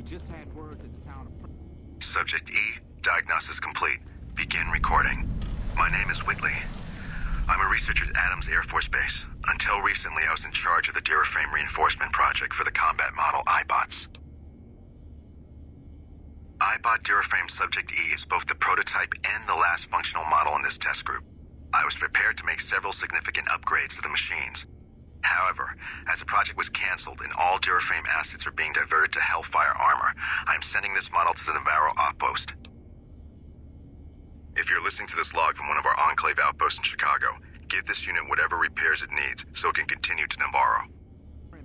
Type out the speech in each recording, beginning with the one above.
We just had word that the town of... Subject E, diagnosis complete. Begin recording. My name is Whitley. I'm a researcher at Adams Air Force Base. Until recently, I was in charge of the Duraframe reinforcement project for the combat model iBots. iBot Duraframe Subject E is both the prototype and the last functional model in this test group. I was prepared to make several significant upgrades to the machines. However, as the project was canceled and all Duraframe assets are being diverted to Hellfire armor, I am sending this model to the Navarro outpost. If you're listening to this log from one of our Enclave outposts in Chicago, give this unit whatever repairs it needs so it can continue to Navarro.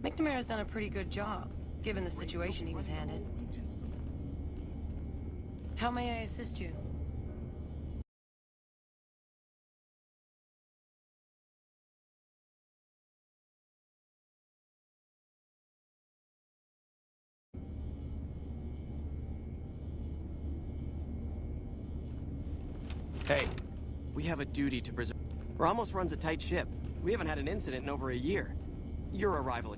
McNamara's done a pretty good job, given the situation he was handed. How may I assist you? Hey, we have a duty to preserve. Ramos runs a tight ship. We haven't had an incident in over a year. Your arrival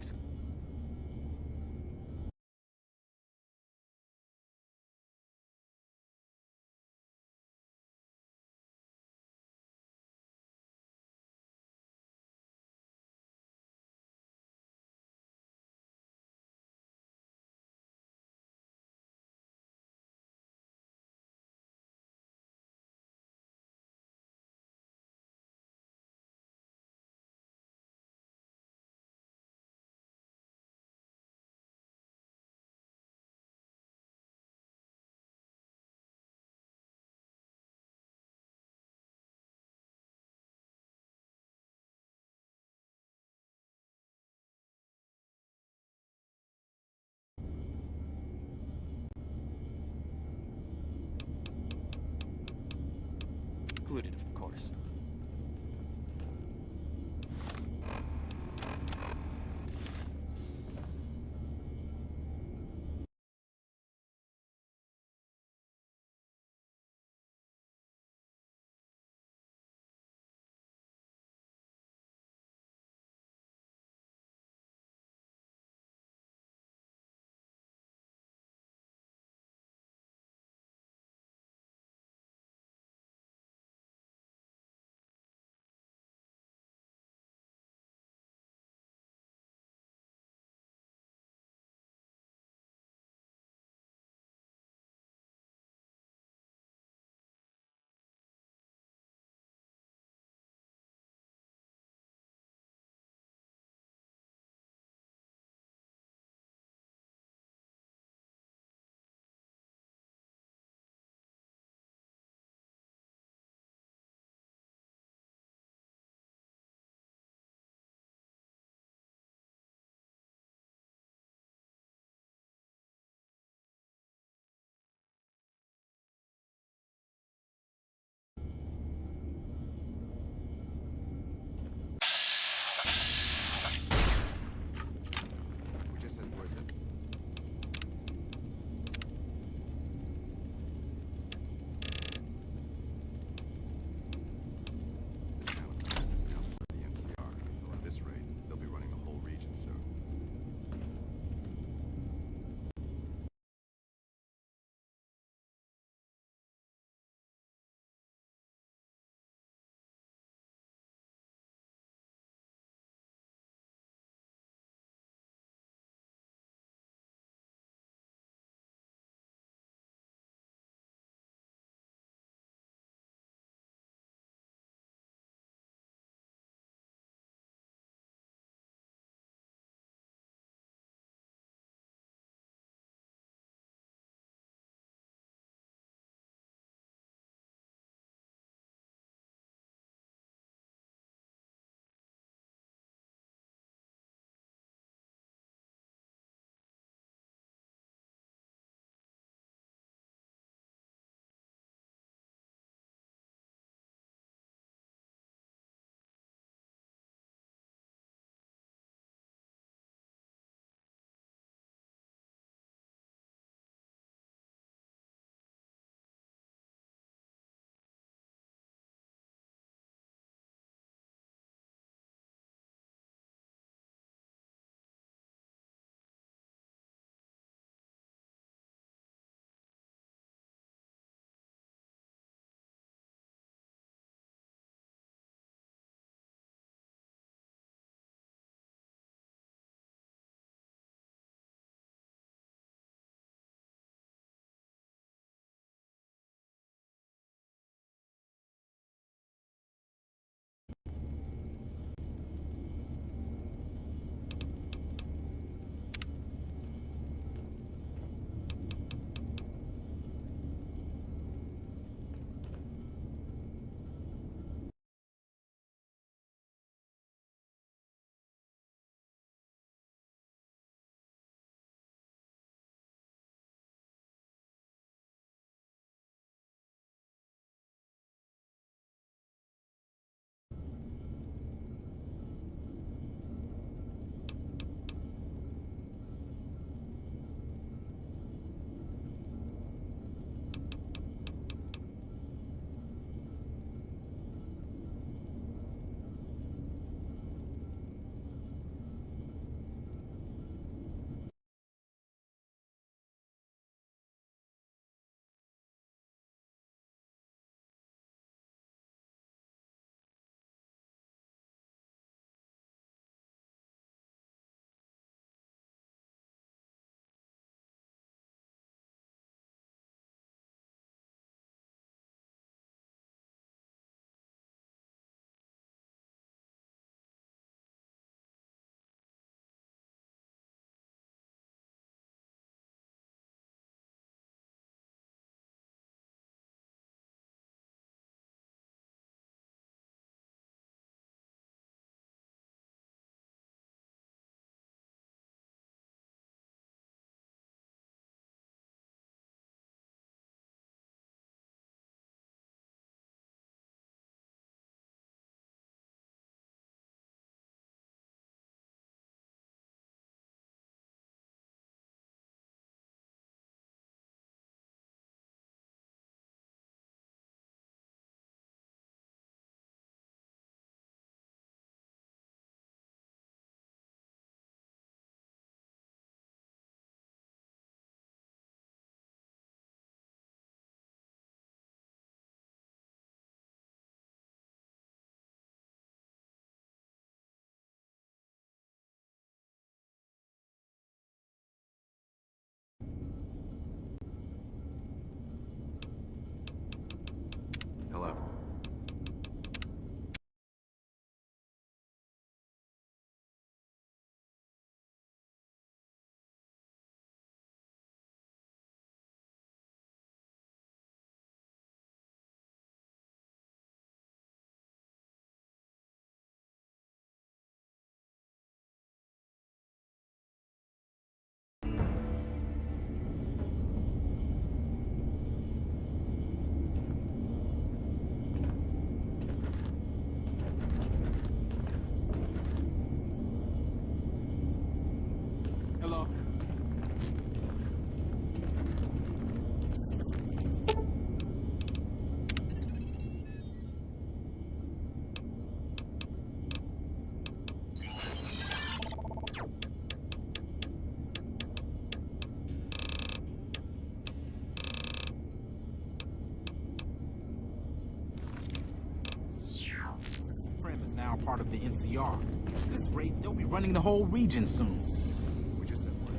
now part of the NCR. At this rate, they'll be running the whole region soon. We just at work.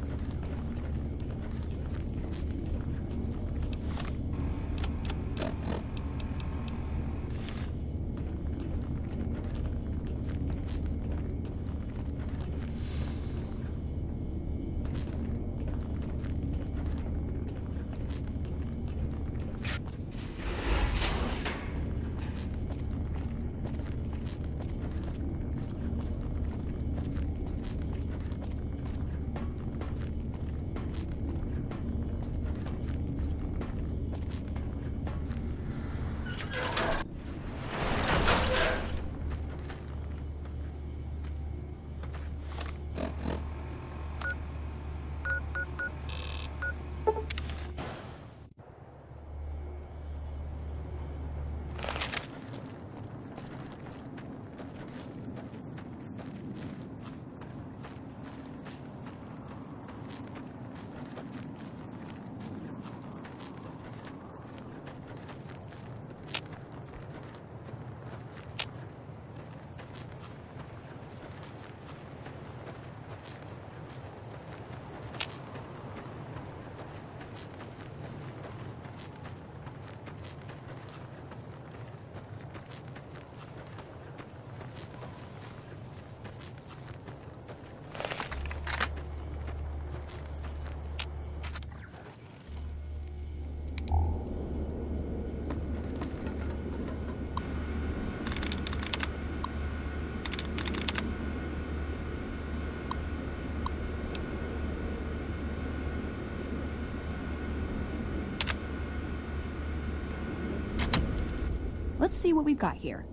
Let's see what we've got here.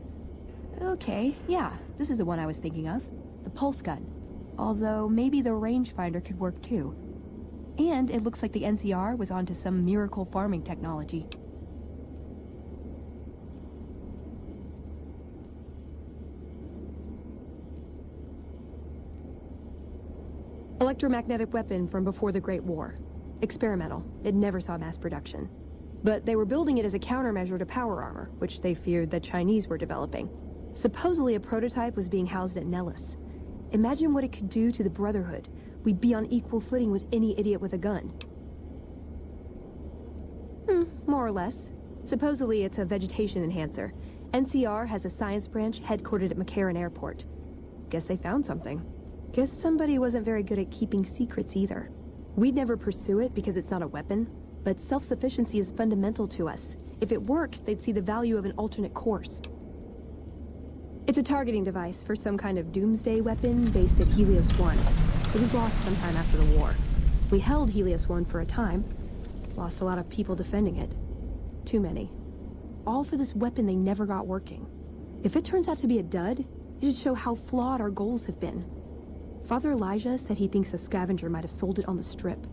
Okay, yeah, this is the one I was thinking of. The pulse gun. Although, maybe the rangefinder could work too. And it looks like the NCR was onto some miracle farming technology. Electromagnetic weapon from before the Great War. Experimental. It never saw mass production. But they were building it as a countermeasure to power armor, which they feared the Chinese were developing. Supposedly a prototype was being housed at Nellis. Imagine what it could do to the Brotherhood. We'd be on equal footing with any idiot with a gun. More or less. Supposedly it's a vegetation enhancer. NCR has a science branch headquartered at McCarran Airport. Guess they found something. Guess somebody wasn't very good at keeping secrets either. We'd never pursue it because it's not a weapon. But self-sufficiency is fundamental to us. If it works, they'd see the value of an alternate course. It's a targeting device for some kind of doomsday weapon based at Helios-1. It was lost sometime after the war. We held Helios-1 for a time. Lost a lot of people defending it. Too many. All for this weapon they never got working. If it turns out to be a dud, it'd show how flawed our goals have been. Father Elijah said he thinks a scavenger might have sold it on the strip.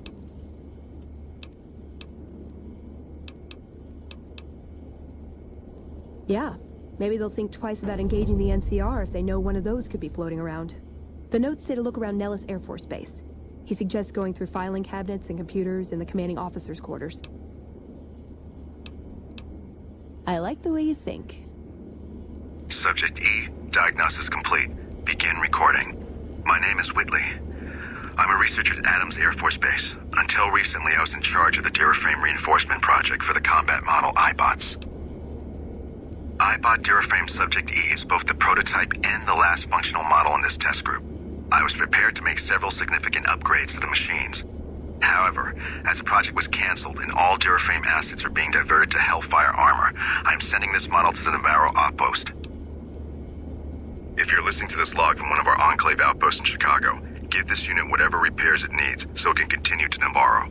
Yeah, maybe they'll think twice about engaging the NCR if they know one of those could be floating around. The notes say to look around Nellis Air Force Base. He suggests going through filing cabinets and computers in the commanding officer's quarters. I like the way you think. Subject E, diagnosis complete. Begin recording. My name is Whitley. I'm a researcher at Adams Air Force Base. Until recently, I was in charge of the Duraframe reinforcement project for the combat model iBots. iBot Duraframe Subject E is both the prototype and the last functional model in this test group. I was prepared to make several significant upgrades to the machines. However, as the project was canceled and all Duraframe assets are being diverted to Hellfire armor, I'm sending this model to the Navarro outpost. If you're listening to this log from one of our Enclave outposts in Chicago, give this unit whatever repairs it needs so it can continue to Navarro.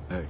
Hey.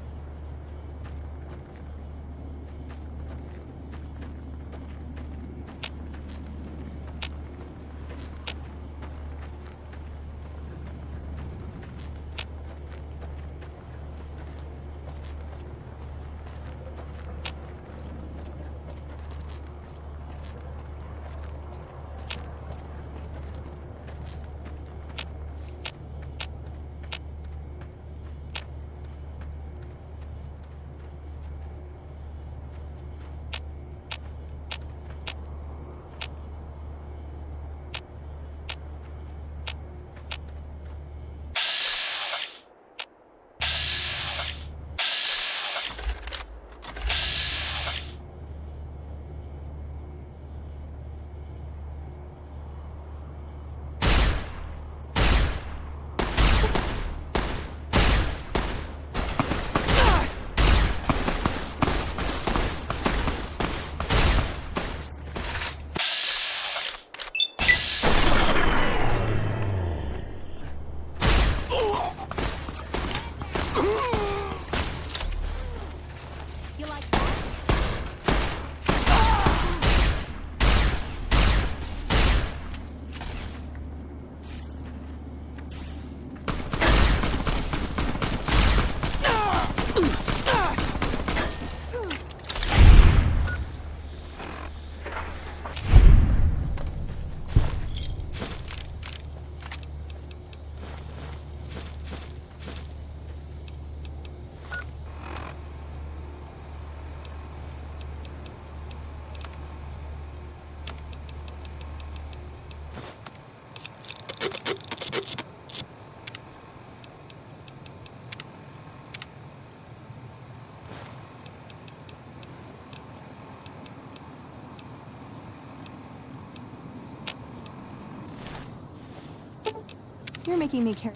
You're making me care.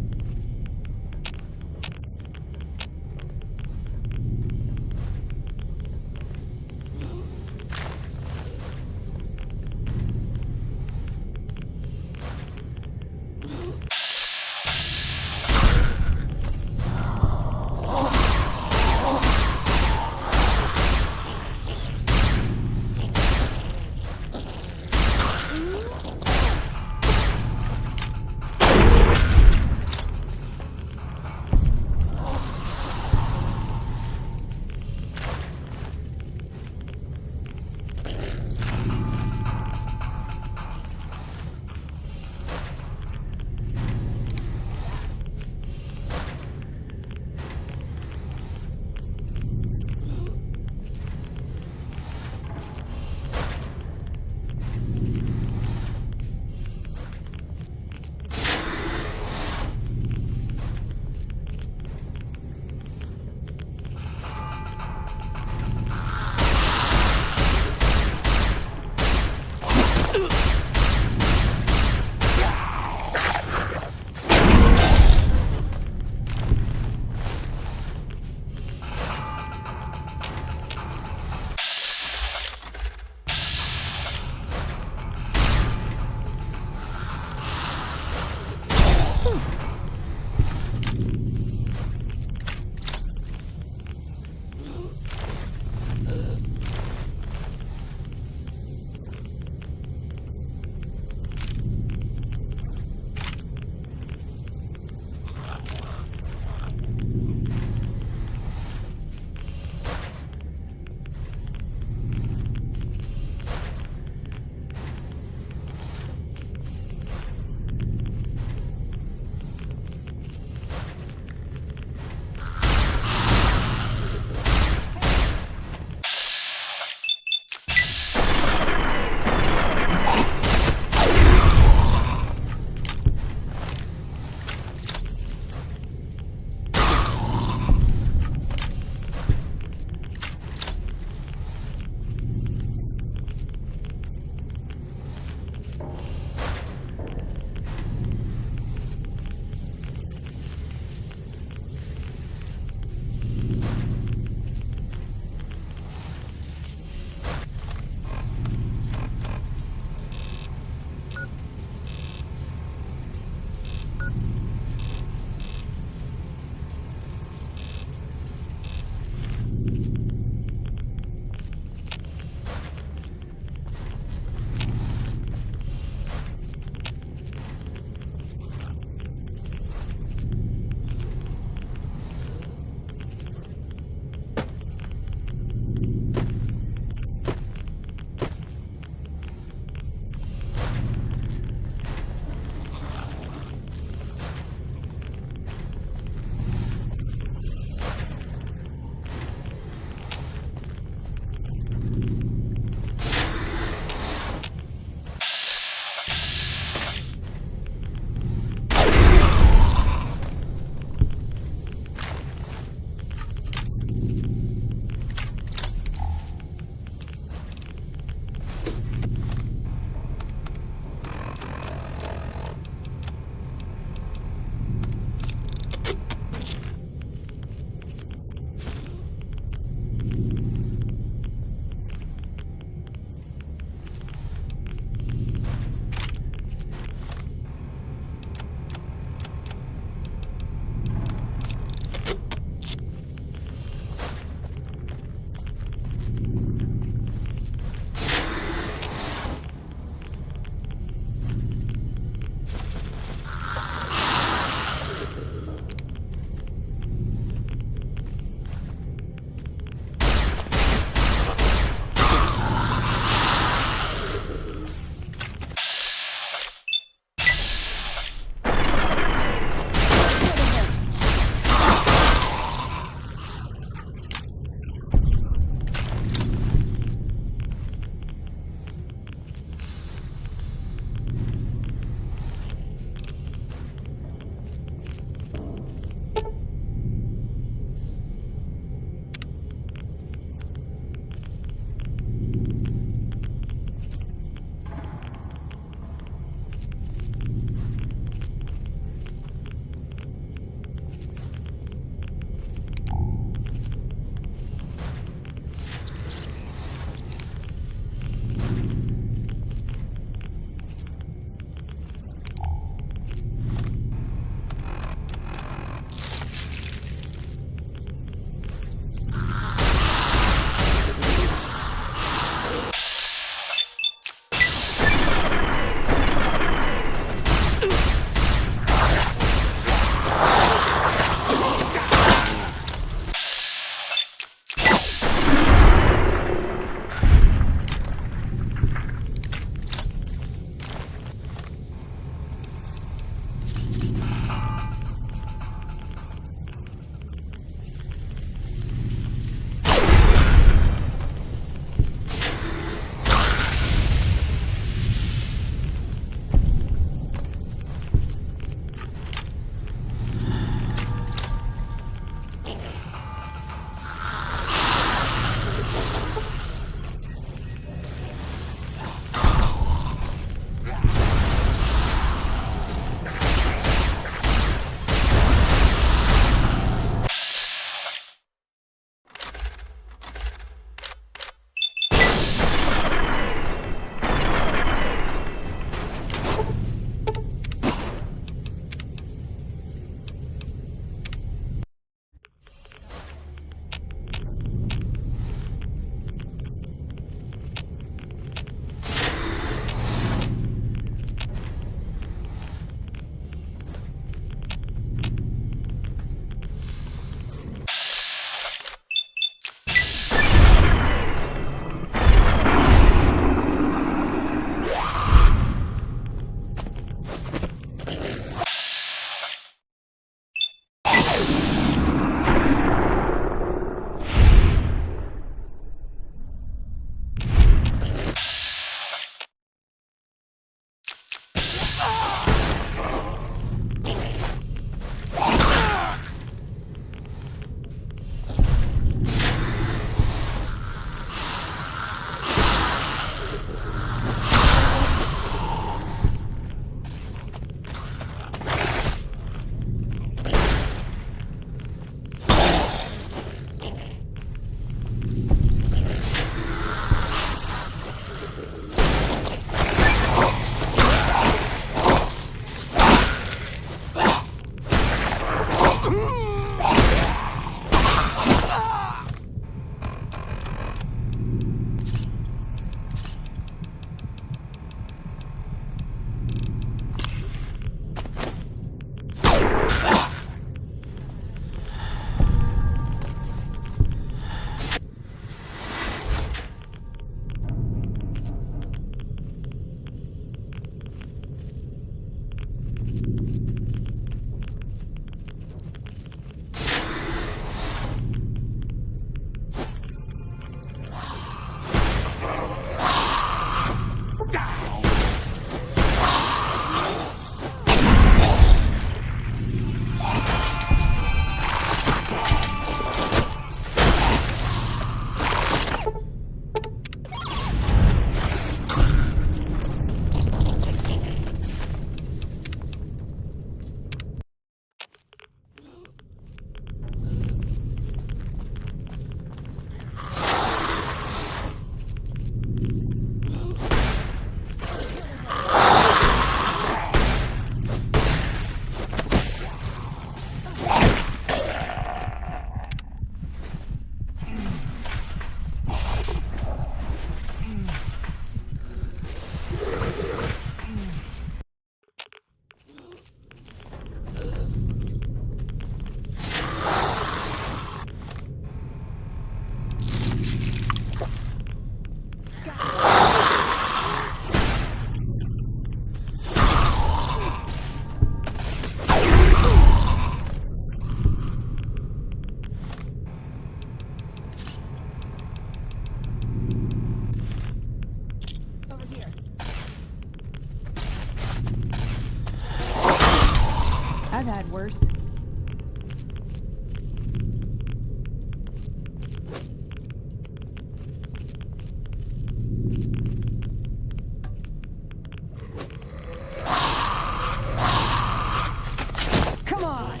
Come on!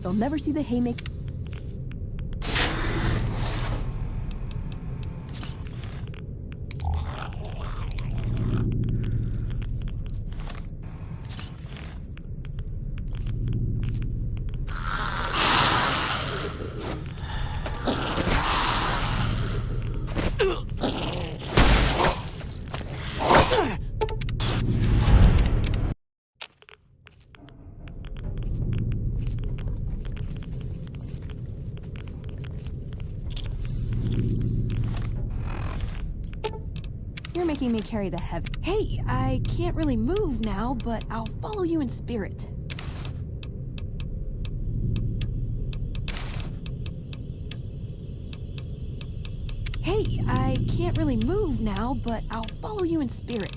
They'll never see the haymaker. You're making me carry the heavy. Hey, I can't really move now, but I'll follow you in spirit. Hey, I can't really move now, but I'll follow you in spirit.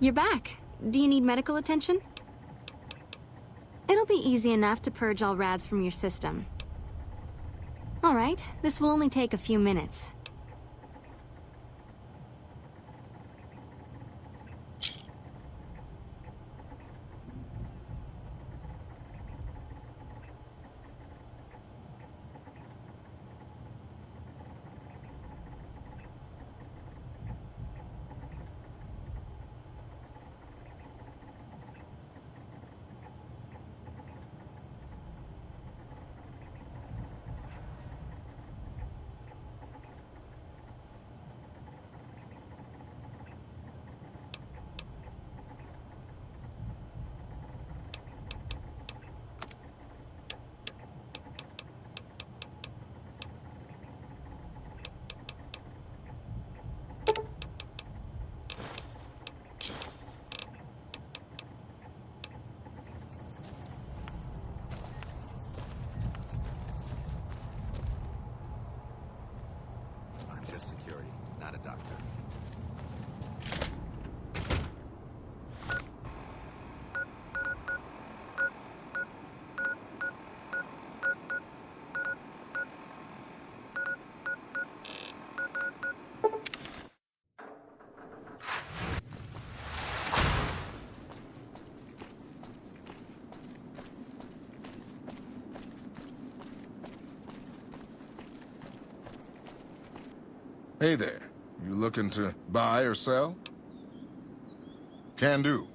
You're back. Do you need medical attention? It'll be easy enough to purge all rads from your system. Alright, this will only take a few minutes. I'm just security, not a doctor. Hey there. You looking to buy or sell? Can do.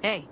Hey.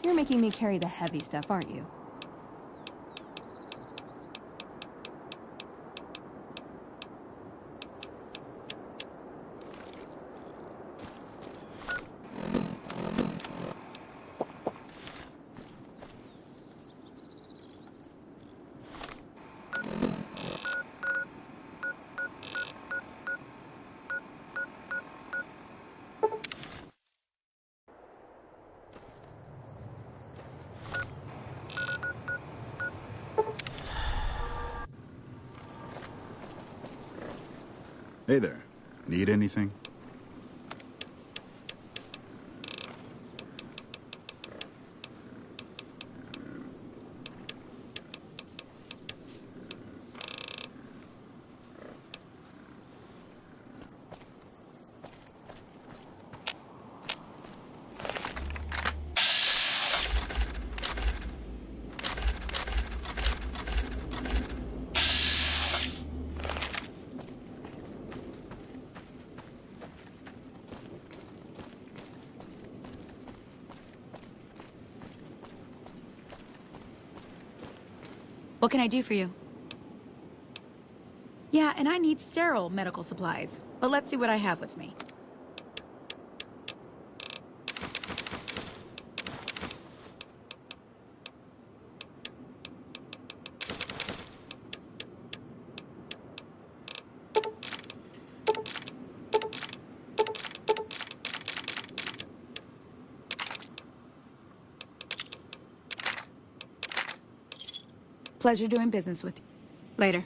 You're making me carry the heavy stuff, aren't you? Hey there. Need anything? What can I do for you? Yeah, and I need sterile medical supplies. But let's see what I have with me. Pleasure doing business with you. Later.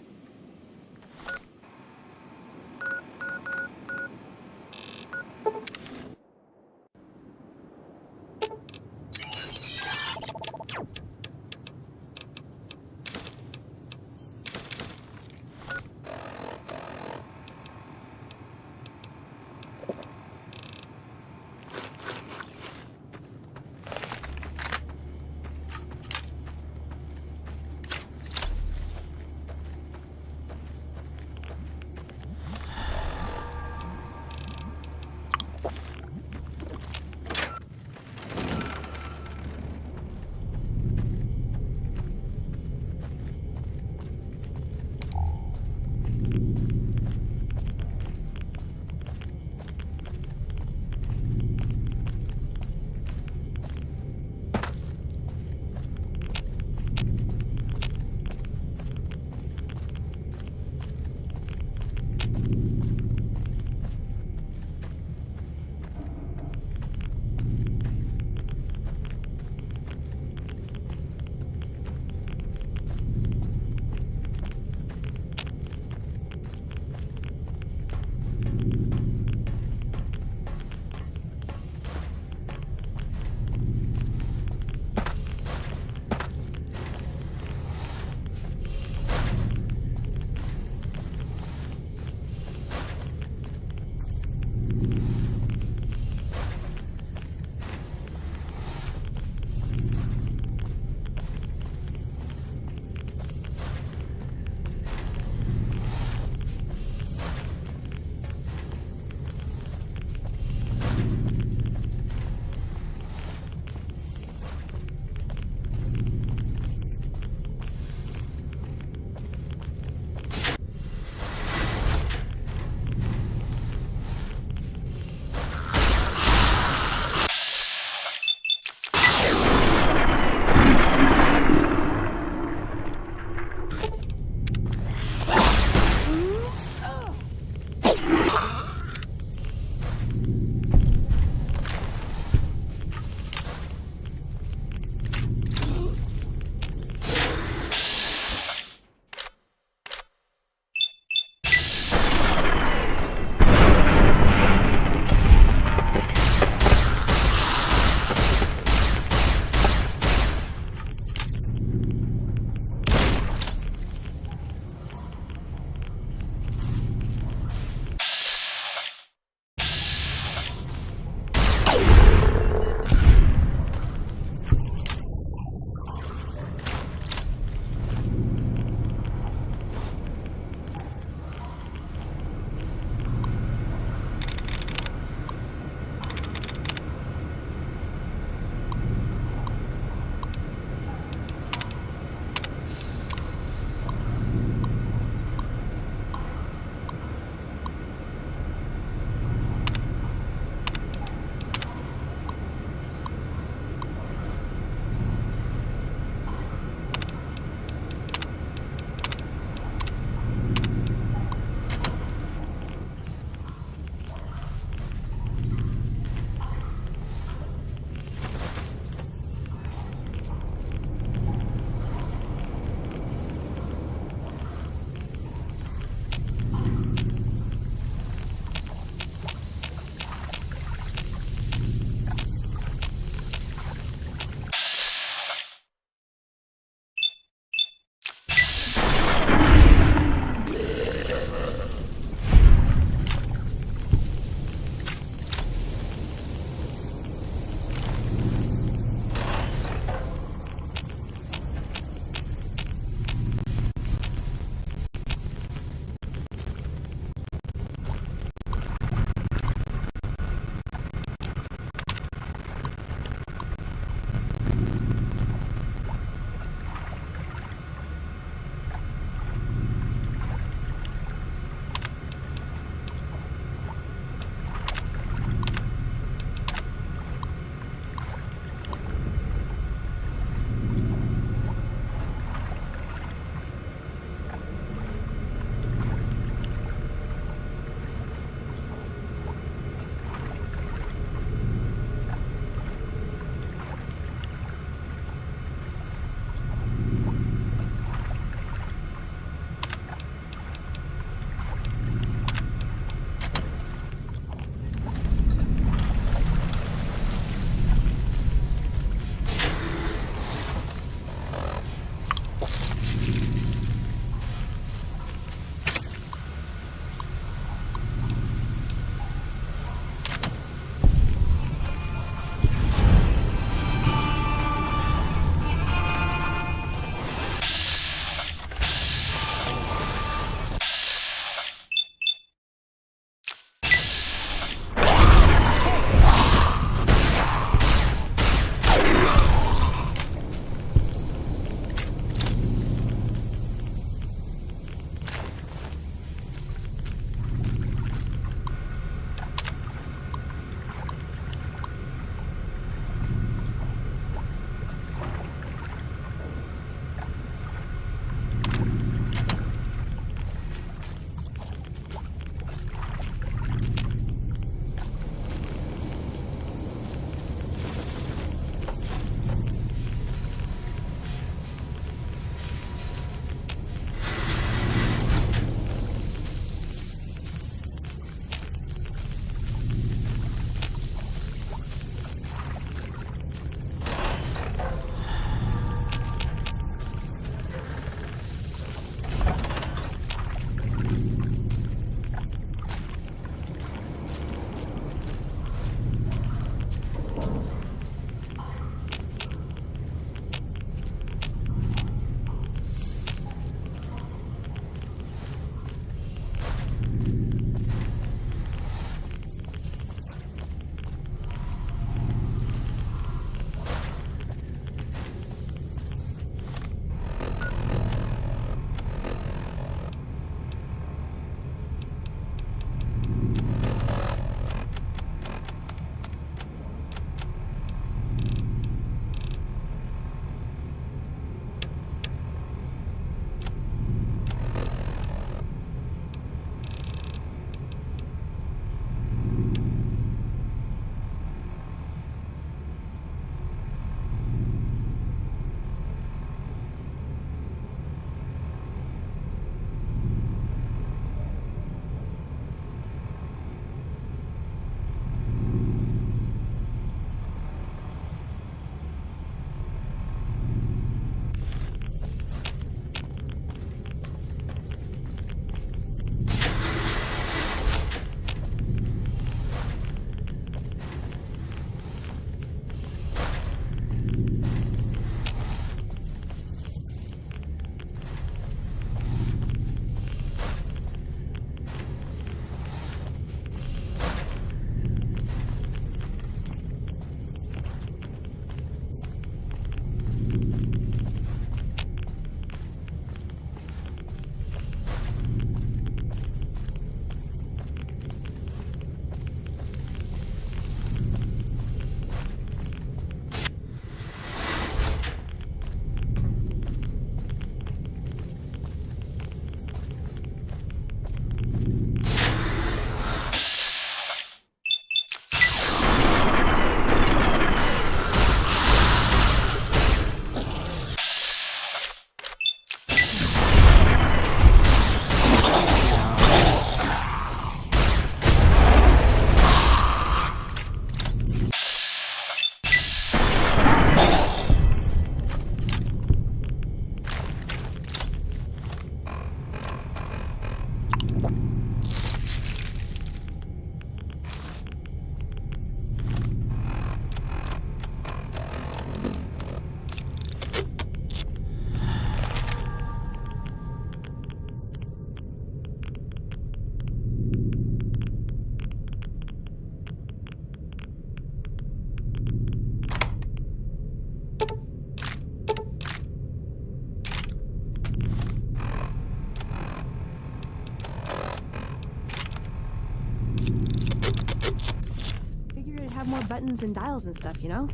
have more buttons and dials and stuff, you know?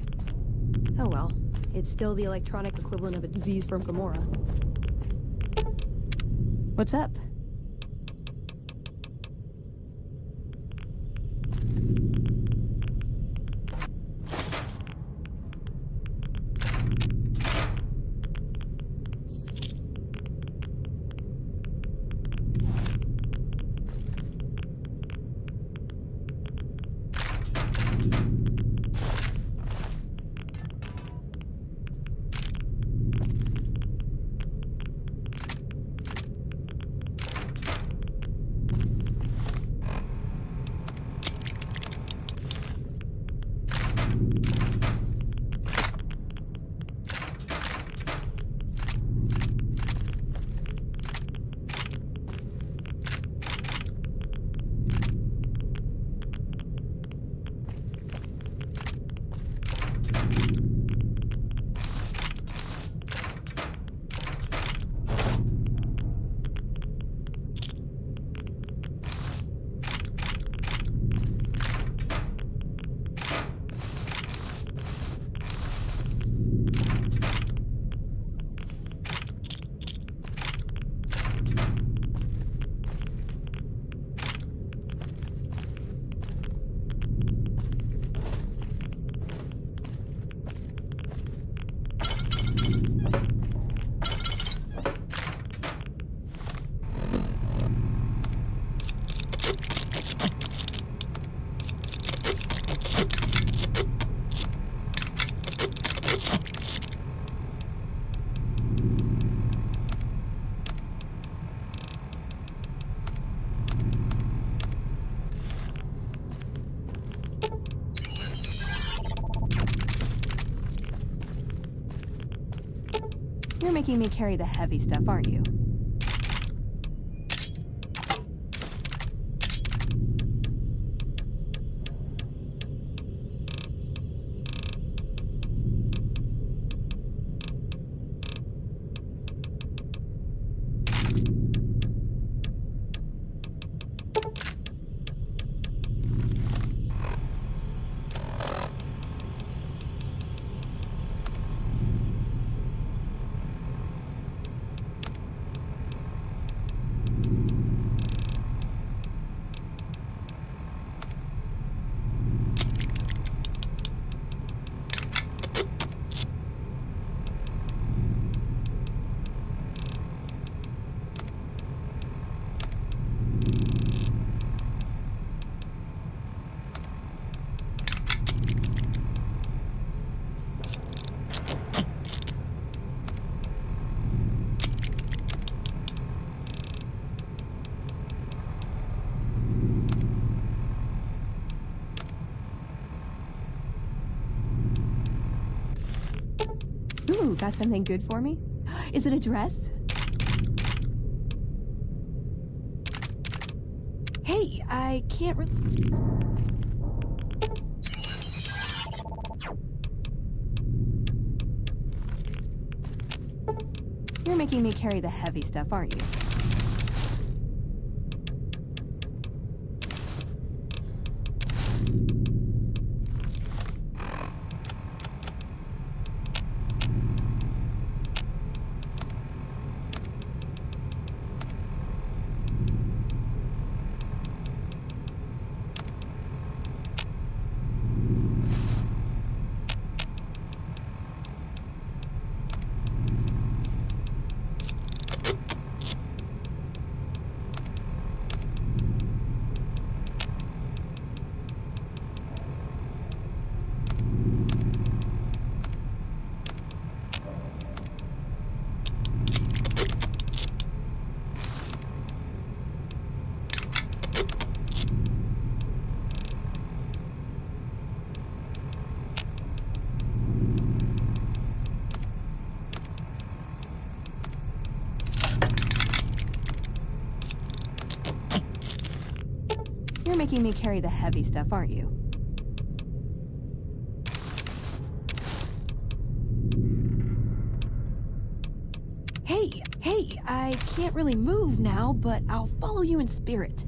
Oh well. It's still the electronic equivalent of a disease from Gamora. What's up? You're making me carry the heavy stuff, aren't you? Ooh, got something good for me? Is it a dress? Hey, I can't You're making me carry the heavy stuff, aren't you? You're making me carry the heavy stuff, aren't you? Hey, I can't really move now, but I'll follow you in spirit.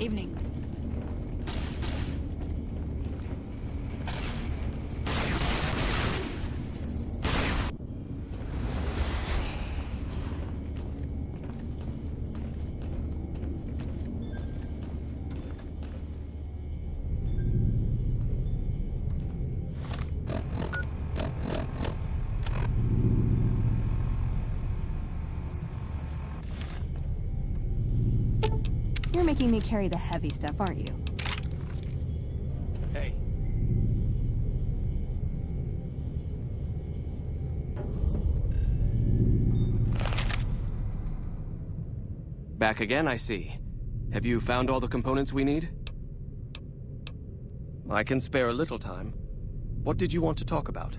Evening. You're making me carry the heavy stuff, aren't you? Hey. Back again, I see. Have you found all the components we need? I can spare a little time. What did you want to talk about?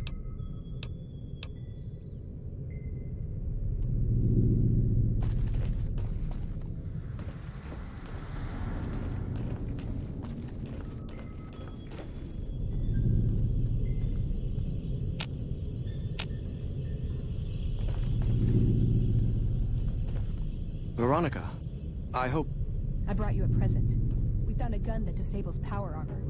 Veronica, I hope... I brought you a present. We found a gun that disables power armor.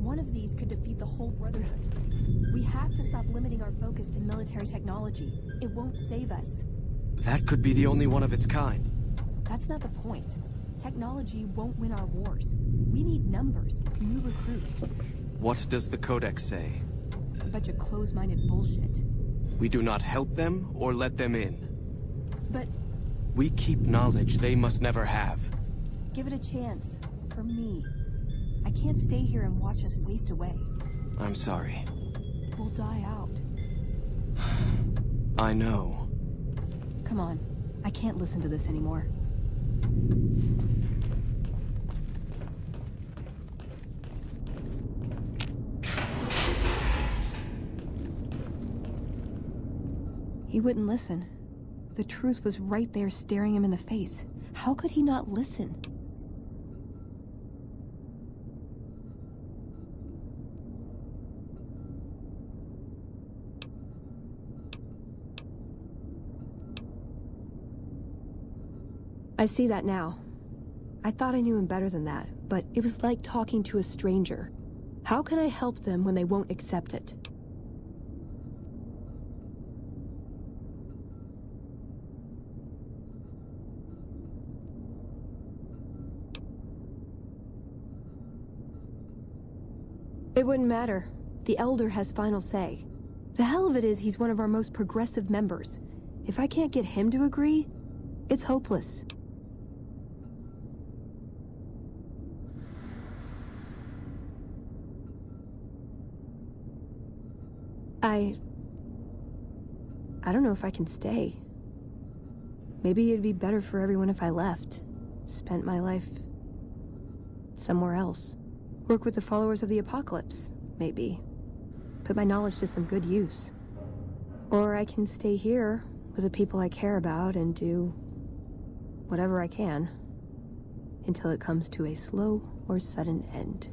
One of these could defeat the whole Brotherhood. We have to stop limiting our focus to military technology. It won't save us. That could be the only one of its kind. That's not the point. Technology won't win our wars. We need numbers, new recruits. What does the Codex say? A bunch of closed-minded bullshit. We do not help them or let them in. But We keep knowledge they must never have. give it a chance. For me. I can't stay here and watch us waste away. I'm sorry. We'll die out. I know. Come on. I can't listen to this anymore. He wouldn't listen. The truth was right there staring him in the face. How could he not listen? I see that now. I thought I knew him better than that, but it was like talking to a stranger. How can I help them when they won't accept it? It wouldn't matter. The Elder has final say. The hell of it is he's one of our most progressive members. If I can't get him to agree, it's hopeless. I don't know if I can stay. Maybe it'd be better for everyone if I left. Spent my life somewhere else. Work with the followers of the Apocalypse, maybe. Put my knowledge to some good use. Or I can stay here with the people I care about and do whatever I can until it comes to a slow or sudden end.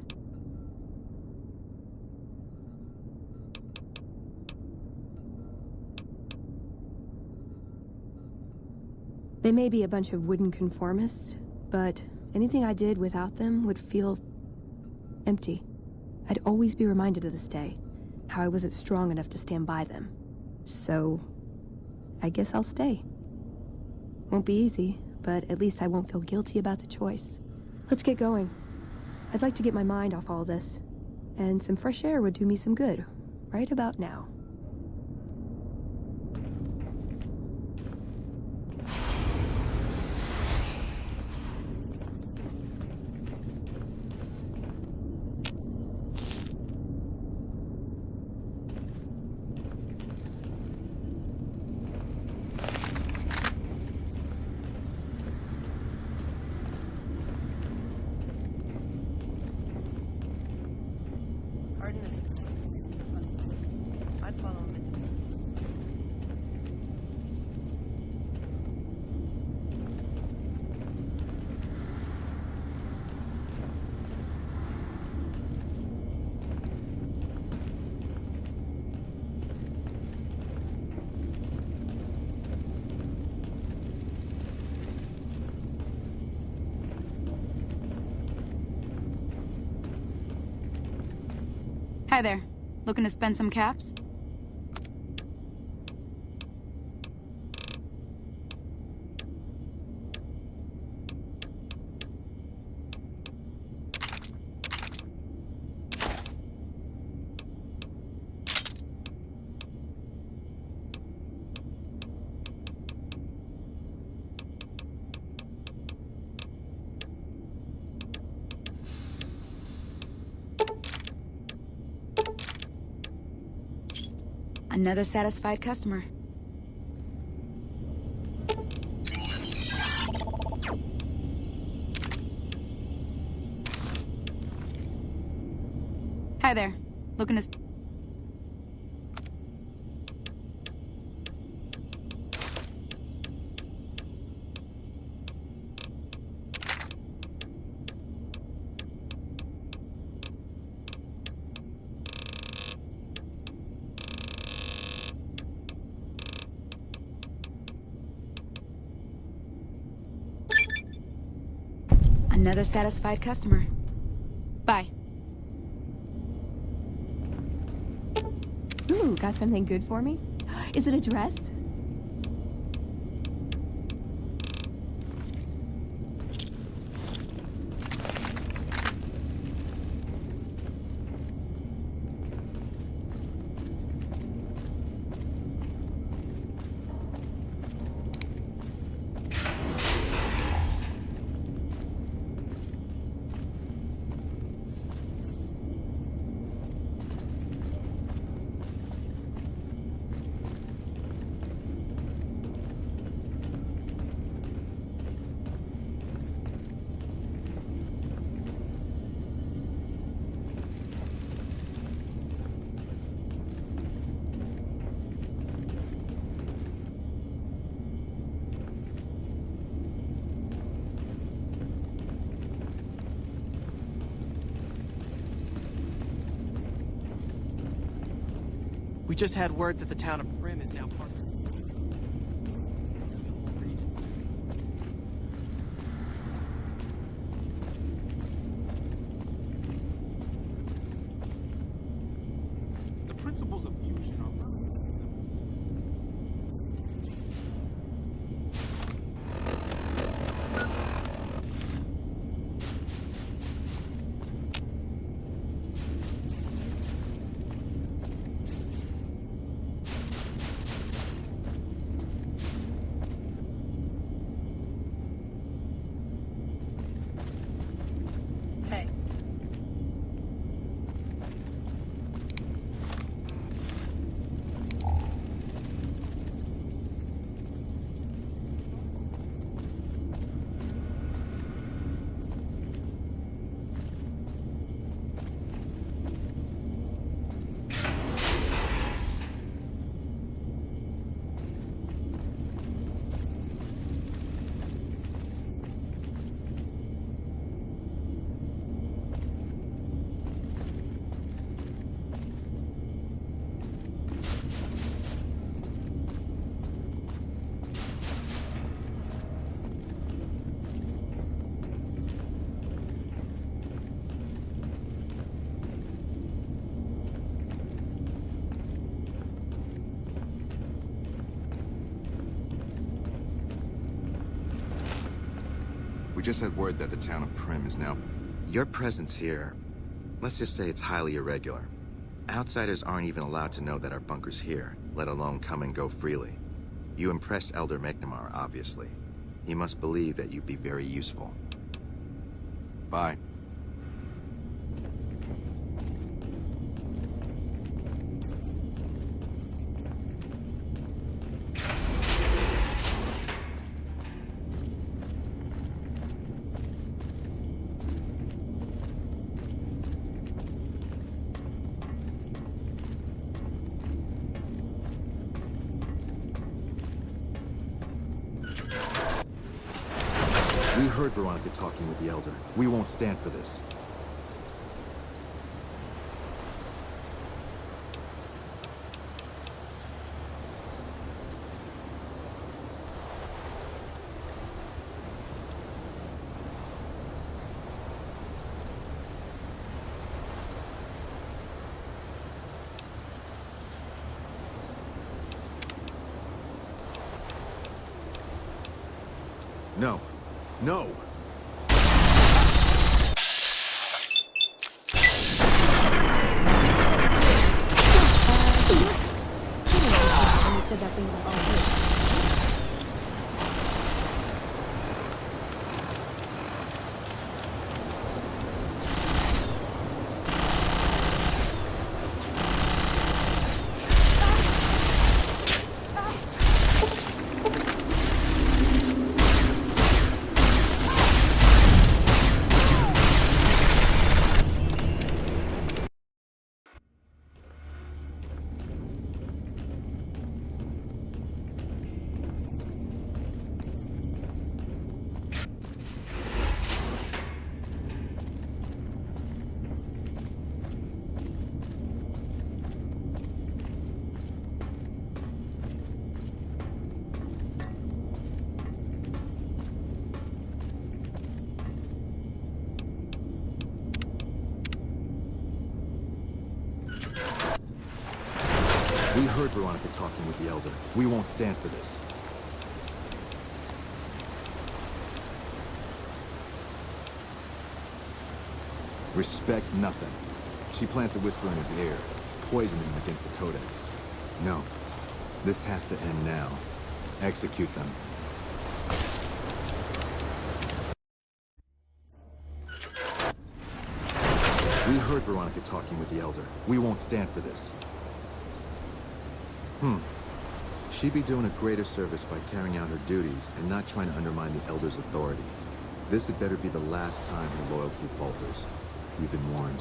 They may be a bunch of wooden conformists, but anything I did without them would feel empty. I'd always be reminded to this day how I wasn't strong enough to stand by them. So, I guess I'll stay. Won't be easy, but at least I won't feel guilty about the choice. Let's get going. I'd like to get my mind off all this, and some fresh air would do me some good, right about now. Pardon us. I'd Hi there. Looking to spend some caps? Another satisfied customer. Hi there. Looking to... Another satisfied customer. Bye. Ooh, got something good for me? Is it a dress? We just had word that the town of Prim is now part of Regents. The principles of fusion are relatively simple. Hey. We just had word that the town of Prim is now... Your presence here, let's just say it's highly irregular. Outsiders aren't even allowed to know that our bunker's here, let alone come and go freely. You impressed Elder McNamara, obviously. He must believe that you'd be very useful. Bye. We heard Veronica talking with the Elder. We won't stand for this. No. No! You said that thing was all good. We heard Veronica talking with the Elder. We won't stand for this. Respect nothing. She plants a whisper in his ear, poisoning him against the Codex. No. This has to end now. Execute them. We heard Veronica talking with the Elder. We won't stand for this. She'd be doing a greater service by carrying out her duties and not trying to undermine the Elder's authority. This had better be the last time her loyalty falters. You've been warned.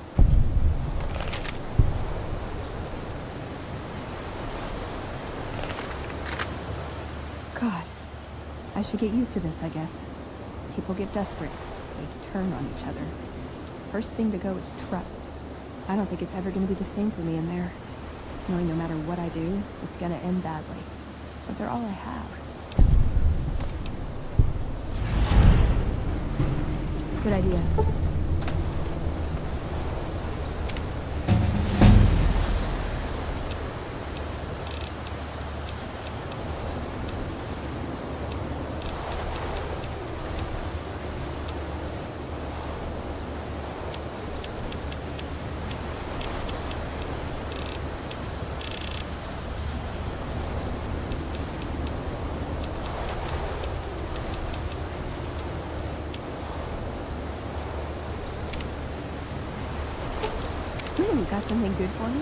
God. I should get used to this, I guess. People get desperate. They turn on each other. First thing to go is trust. I don't think it's ever going to be the same for me in there. Knowing no matter what I do, it's going to end badly. But they're all I have. Good idea. Got something good for me?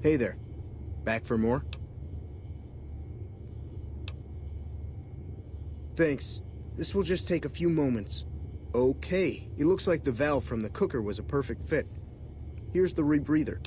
Hey there. Back for more? Thanks. This will just take a few moments. Okay, it looks like the valve from the cooker was a perfect fit. Here's the rebreather.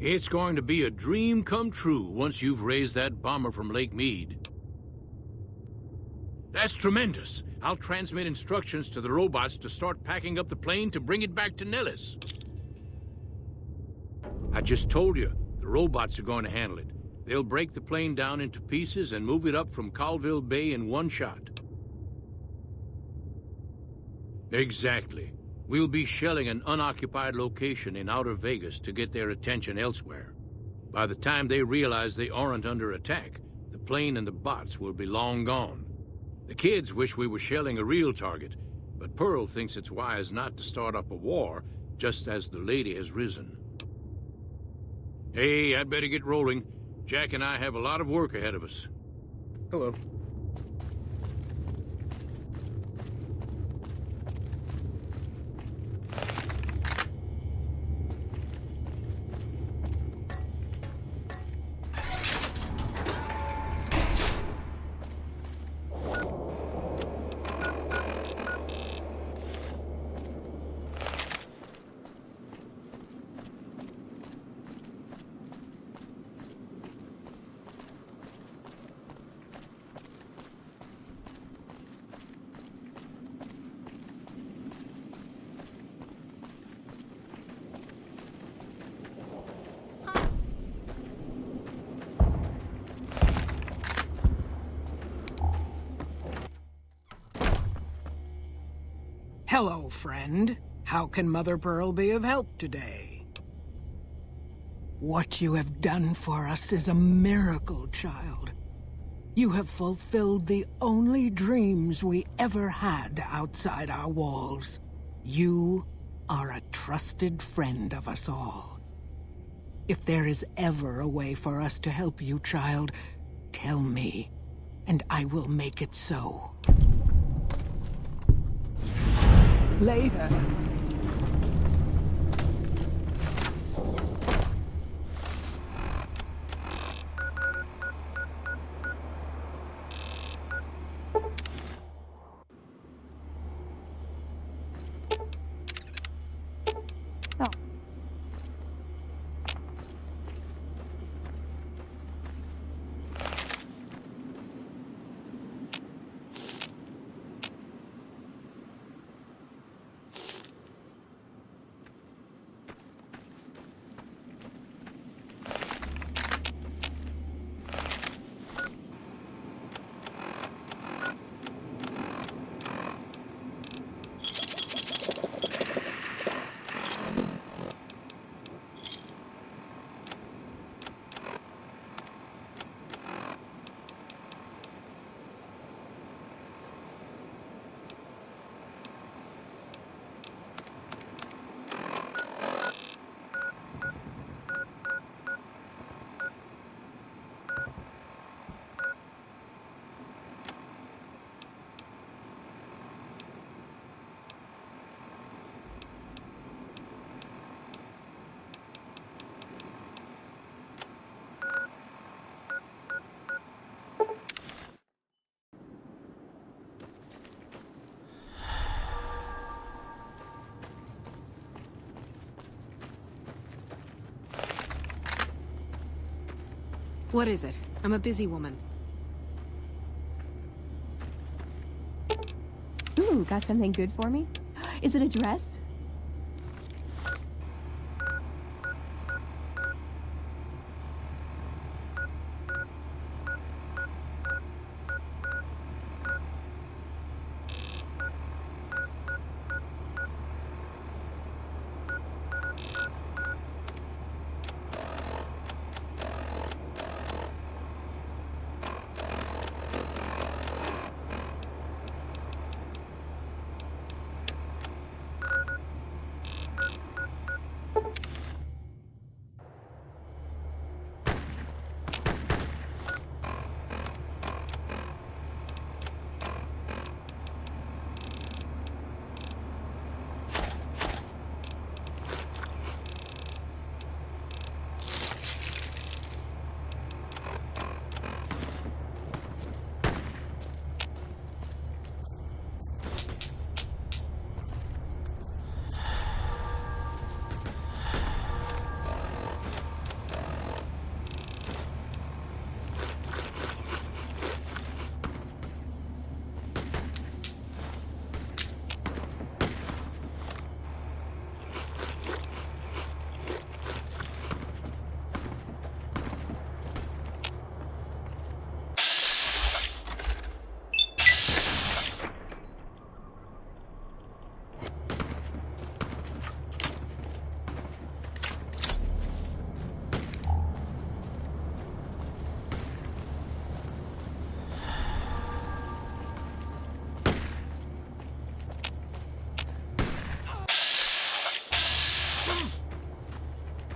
It's going to be a dream come true once you've raised that bomber from Lake Mead. That's tremendous. I'll transmit instructions to the robots to start packing up the plane to bring it back to Nellis. I just told you, the robots are going to handle it. They'll break the plane down into pieces and move it up from Colville Bay in one shot. Exactly. We'll be shelling an unoccupied location in outer Vegas to get their attention elsewhere. By the time they realize they aren't under attack, the plane and the bots will be long gone. The kids wish we were shelling a real target, but Pearl thinks it's wise not to start up a war just as the lady has risen. Hey, I'd better get rolling. Jack and I have a lot of work ahead of us. Hello. Hello, friend. How can Mother Pearl be of help today? What you have done for us is a miracle, child. You have fulfilled the only dreams we ever had outside our walls. You are a trusted friend of us all. If there is ever a way for us to help you, child, tell me, and I will make it so. Later. What is it? I'm a busy woman. Ooh, got something good for me? Is it a dress?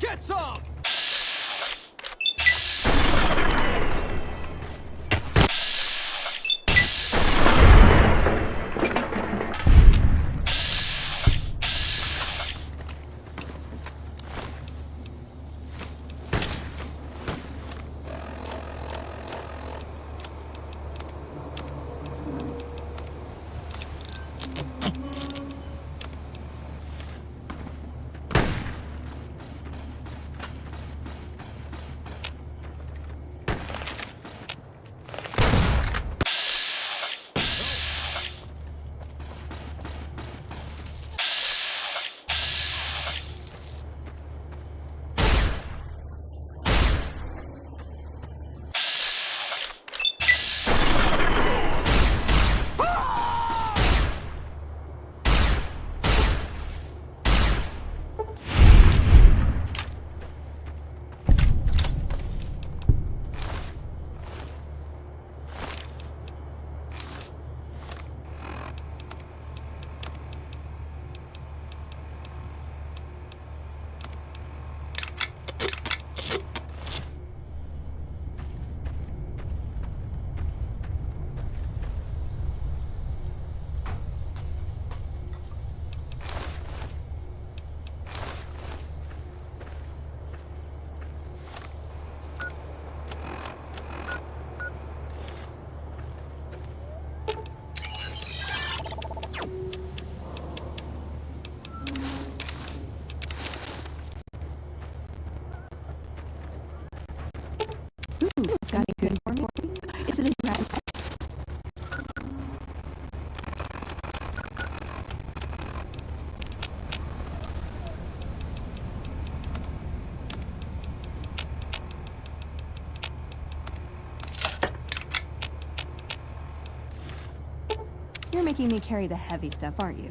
Get some! Got it good for me? Is it a rat? You're making me carry the heavy stuff, aren't you?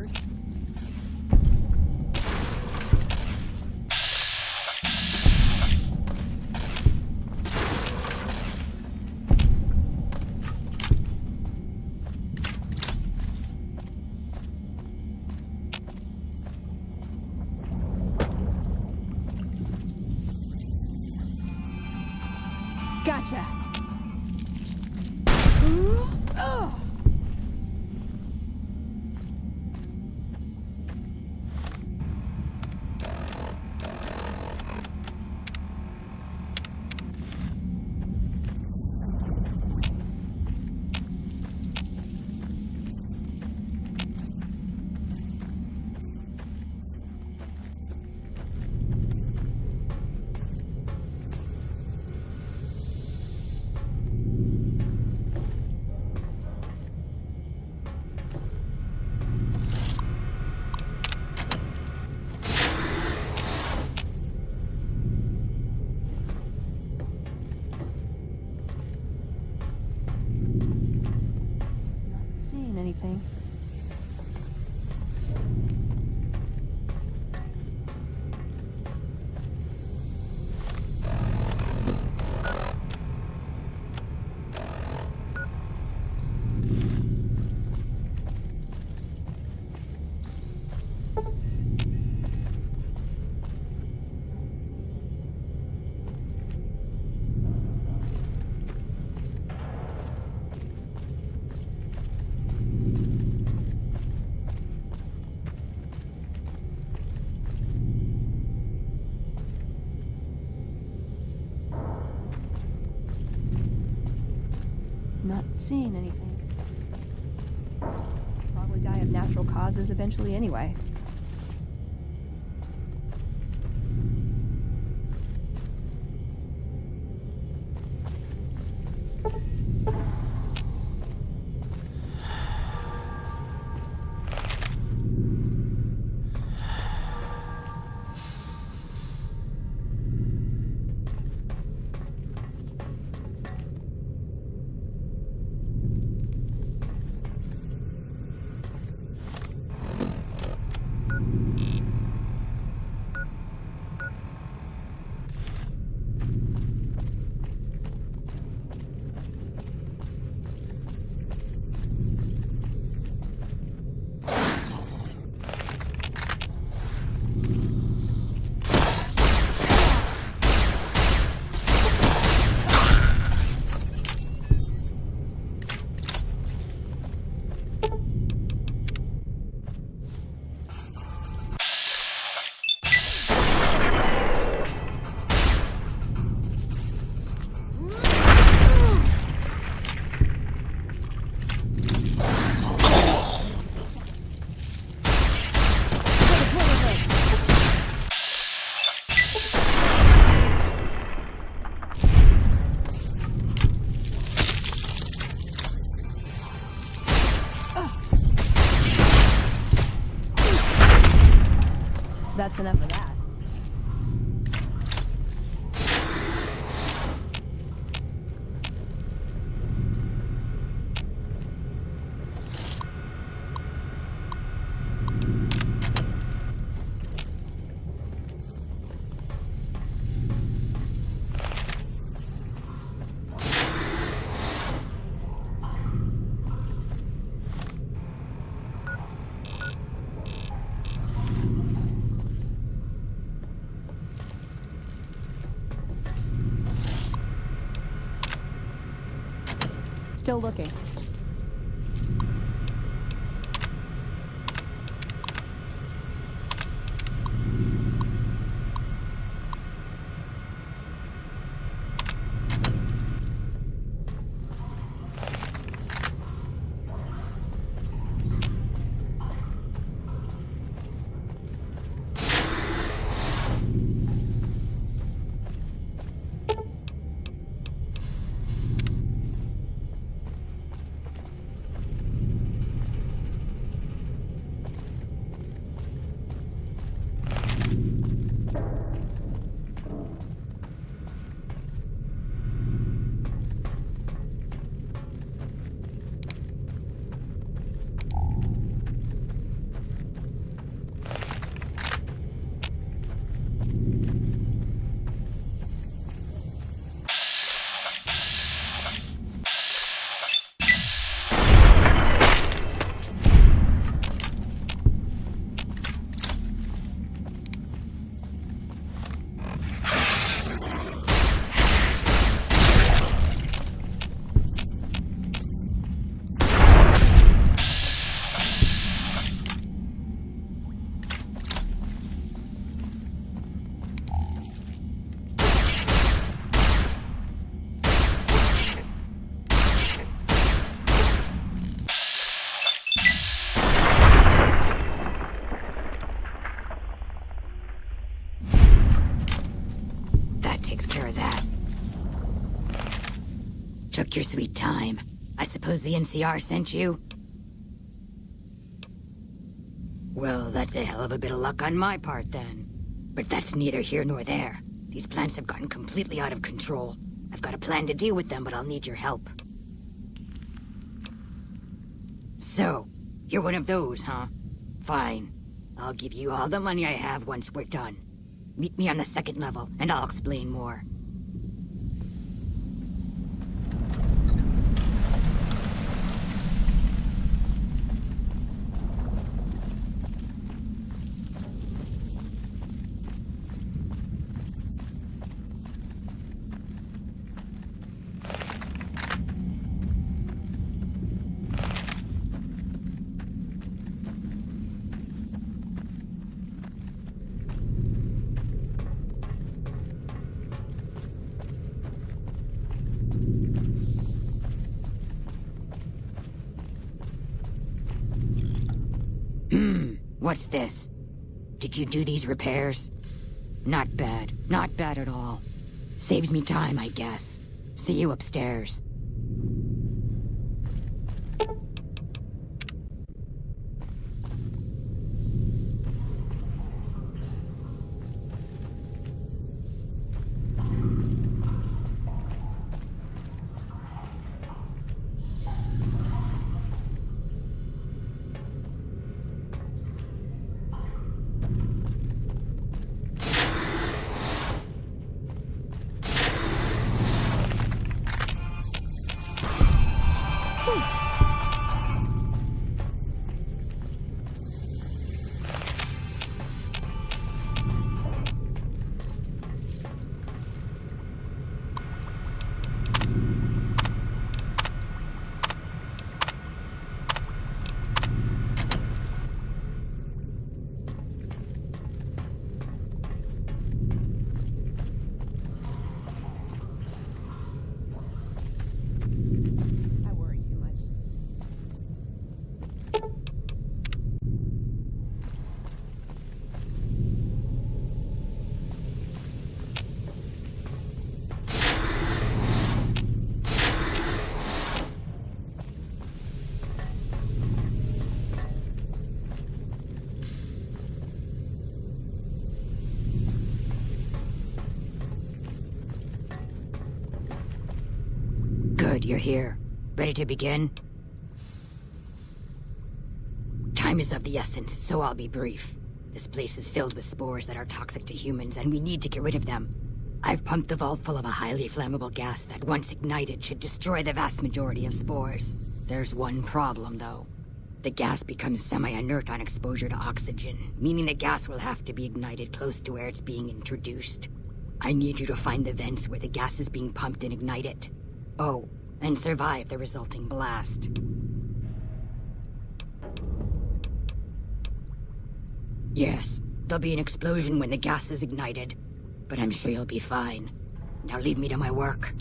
hours. Gotcha. Oh. Anything. Not seeing anything. Probably die of natural causes eventually anyway. That's enough of that. Still looking. Take your sweet time. I suppose the NCR sent you? Well, that's a hell of a bit of luck on my part, then. But that's neither here nor there. These plants have gotten completely out of control. I've got a plan to deal with them, but I'll need your help. So, you're one of those, huh? Fine. I'll give you all the money I have once we're done. Meet me on the second level, and I'll explain more. What's this? Did you do these repairs? Not bad. Not bad at all. Saves me time, I guess. See you upstairs. Good, you're here. Ready to begin? Time is of the essence, so I'll be brief. This place is filled with spores that are toxic to humans, and we need to get rid of them. I've pumped the vault full of a highly flammable gas that, once ignited, should destroy the vast majority of spores. There's one problem, though. The gas becomes semi-inert on exposure to oxygen, meaning the gas will have to be ignited close to where it's being introduced. I need you to find the vents where the gas is being pumped and ignite it. Oh, and survive the resulting blast. Yes, there'll be an explosion when the gas is ignited, but I'm sure you'll be fine. Now leave me to my work.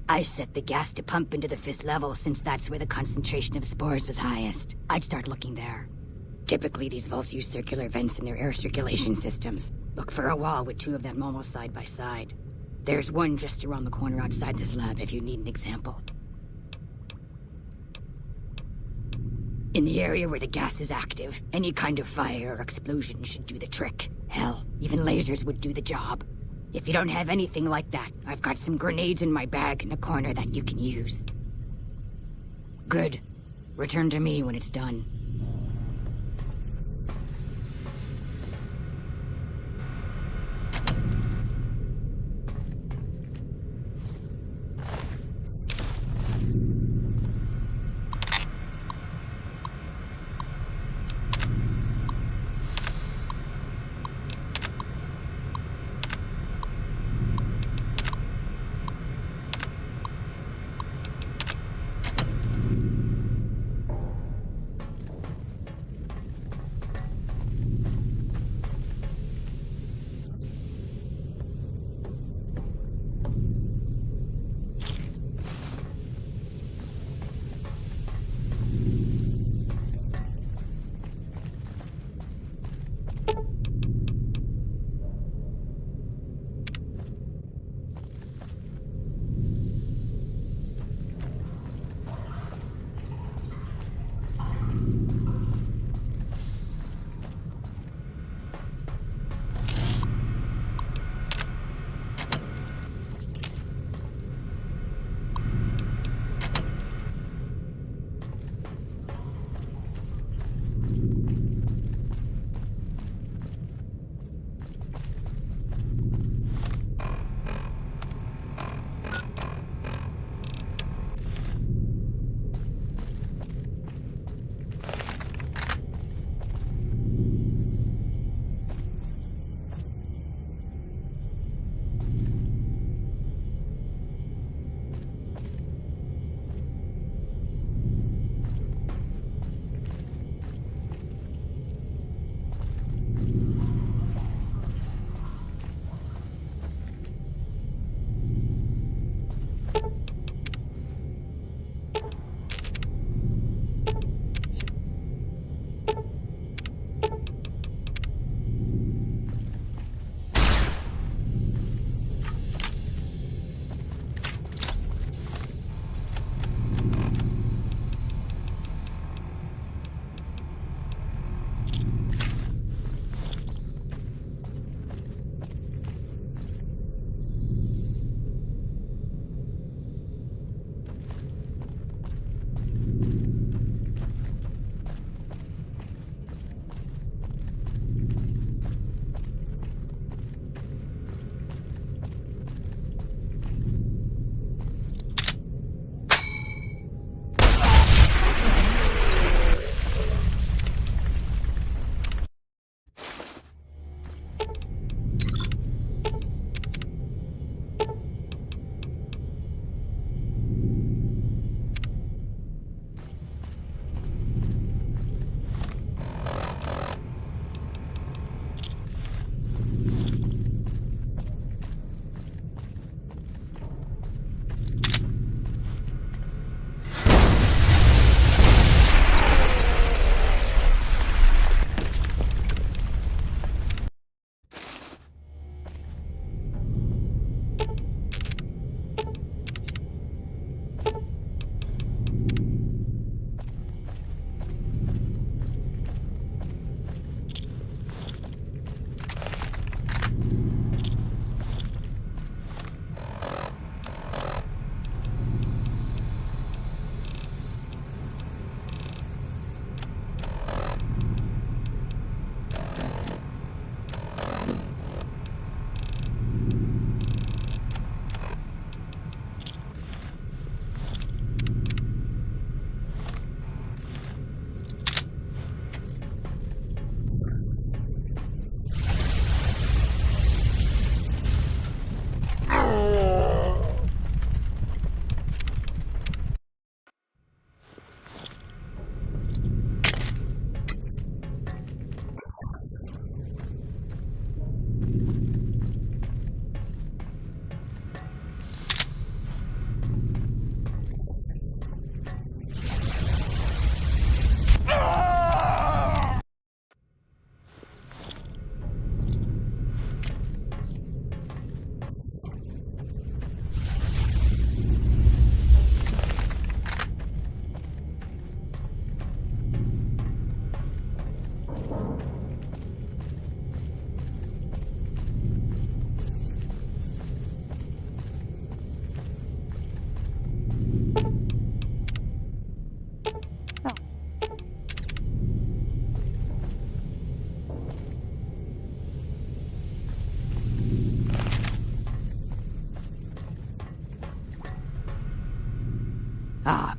I set the gas to pump into the 5th level since that's where the concentration of spores was highest. I'd start looking there. Typically, these vaults use circular vents in their air circulation systems. Look for a wall with 2 of them almost side by side. There's one just around the corner outside this lab if you need an example. In the area where the gas is active, any kind of fire or explosion should do the trick. Hell, even lasers would do the job. If you don't have anything like that, I've got some grenades in my bag in the corner that you can use. Good. Return to me when it's done.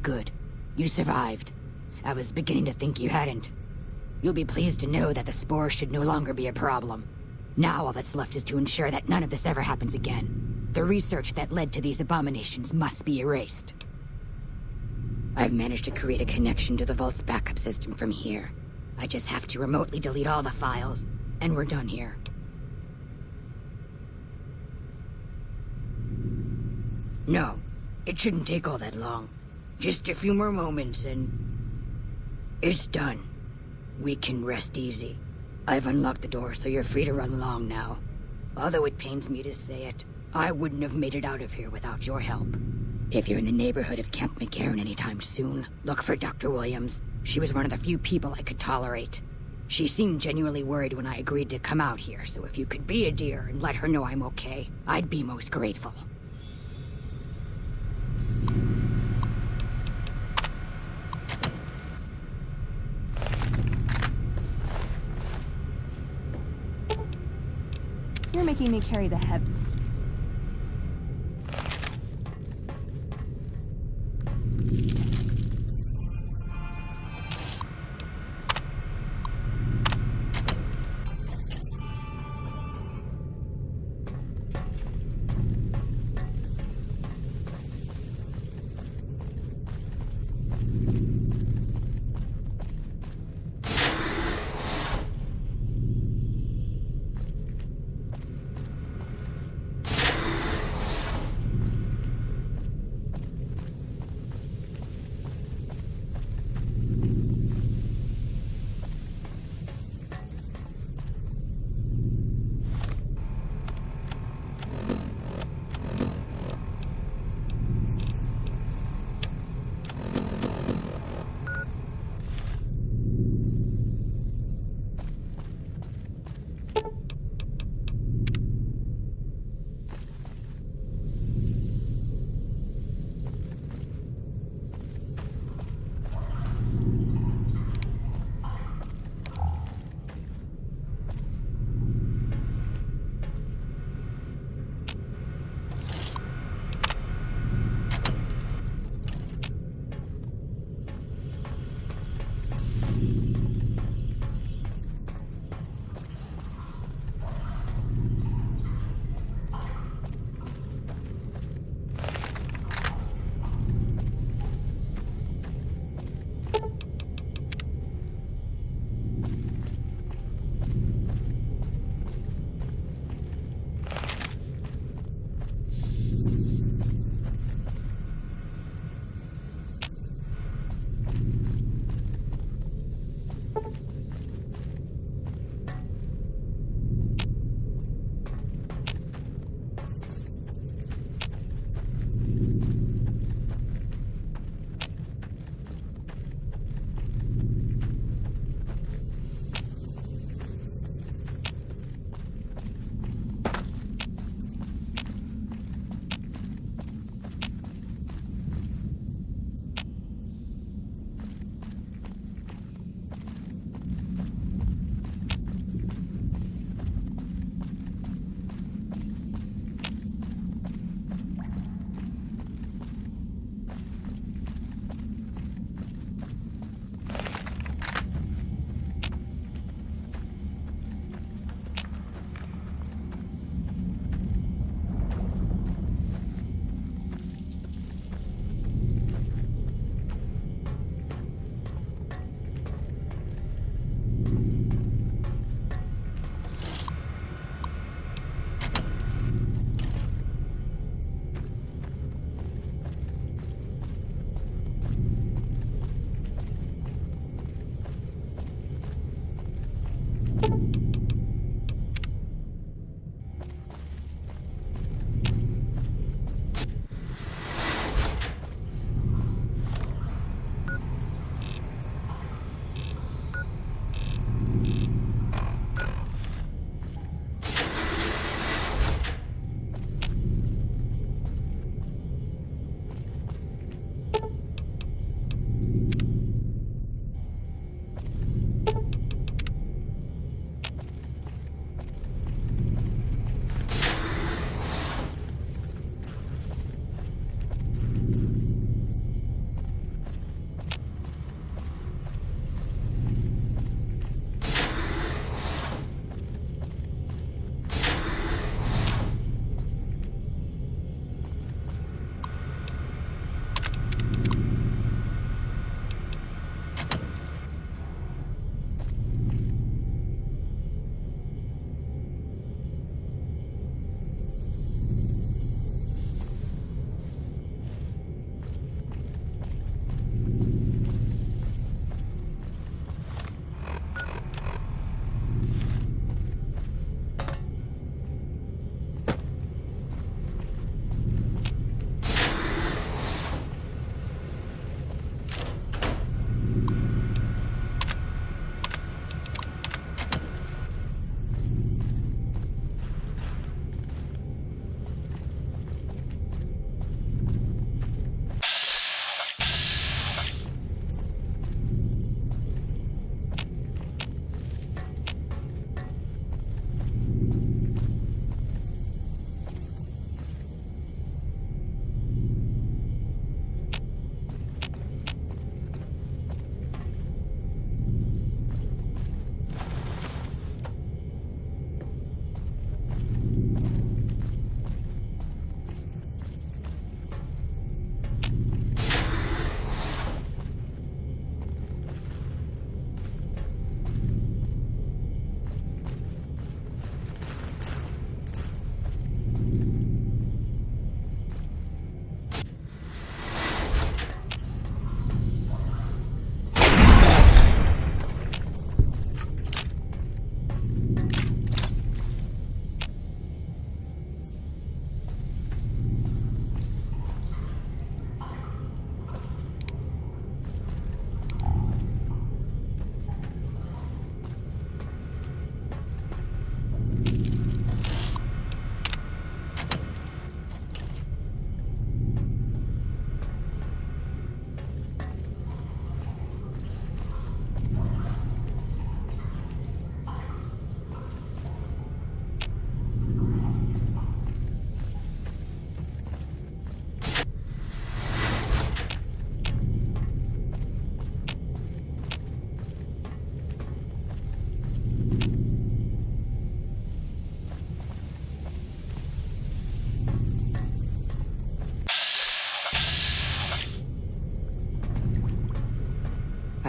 good. You survived. I was beginning to think you hadn't. You'll be pleased to know that the spores should no longer be a problem. Now all that's left is to ensure that none of this ever happens again. The research that led to these abominations must be erased. I've managed to create a connection to the Vault's backup system from here. I just have to remotely delete all the files, and we're done here. No, it shouldn't take all that long. Just a few more moments and... it's done. We can rest easy. I've unlocked the door, so you're free to run along now. Although it pains me to say it, I wouldn't have made it out of here without your help. If you're in the neighborhood of Camp McCarran anytime soon, look for Dr. Williams. She was one of the few people I could tolerate. She seemed genuinely worried when I agreed to come out here, so if you could be a dear and let her know I'm okay, I'd be most grateful. You're making me carry the heavy.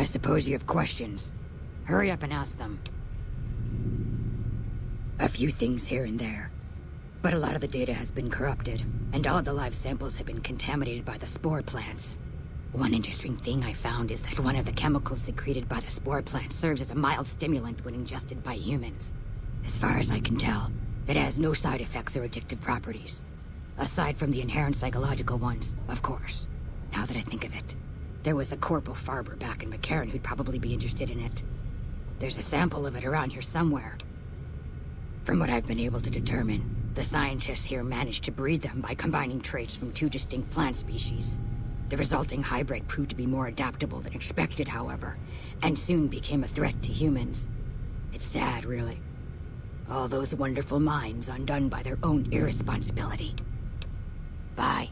suppose you have questions. Hurry up and ask them. A few things here and there. But a lot of the data has been corrupted, and all of the live samples have been contaminated by the spore plants. One interesting thing I found is that one of the chemicals secreted by the spore plant serves as a mild stimulant when ingested by humans. As far as I can tell, it has no side effects or addictive properties. Aside from the inherent psychological ones, of course. Now that I think of it, there was a Corporal Farber back in McCarran who'd probably be interested in it. There's a sample of it around here somewhere. From what I've been able to determine, the scientists here managed to breed them by combining traits from two distinct plant species. The resulting hybrid proved to be more adaptable than expected, however, and soon became a threat to humans. It's sad, really. All those wonderful minds undone by their own irresponsibility. Bye.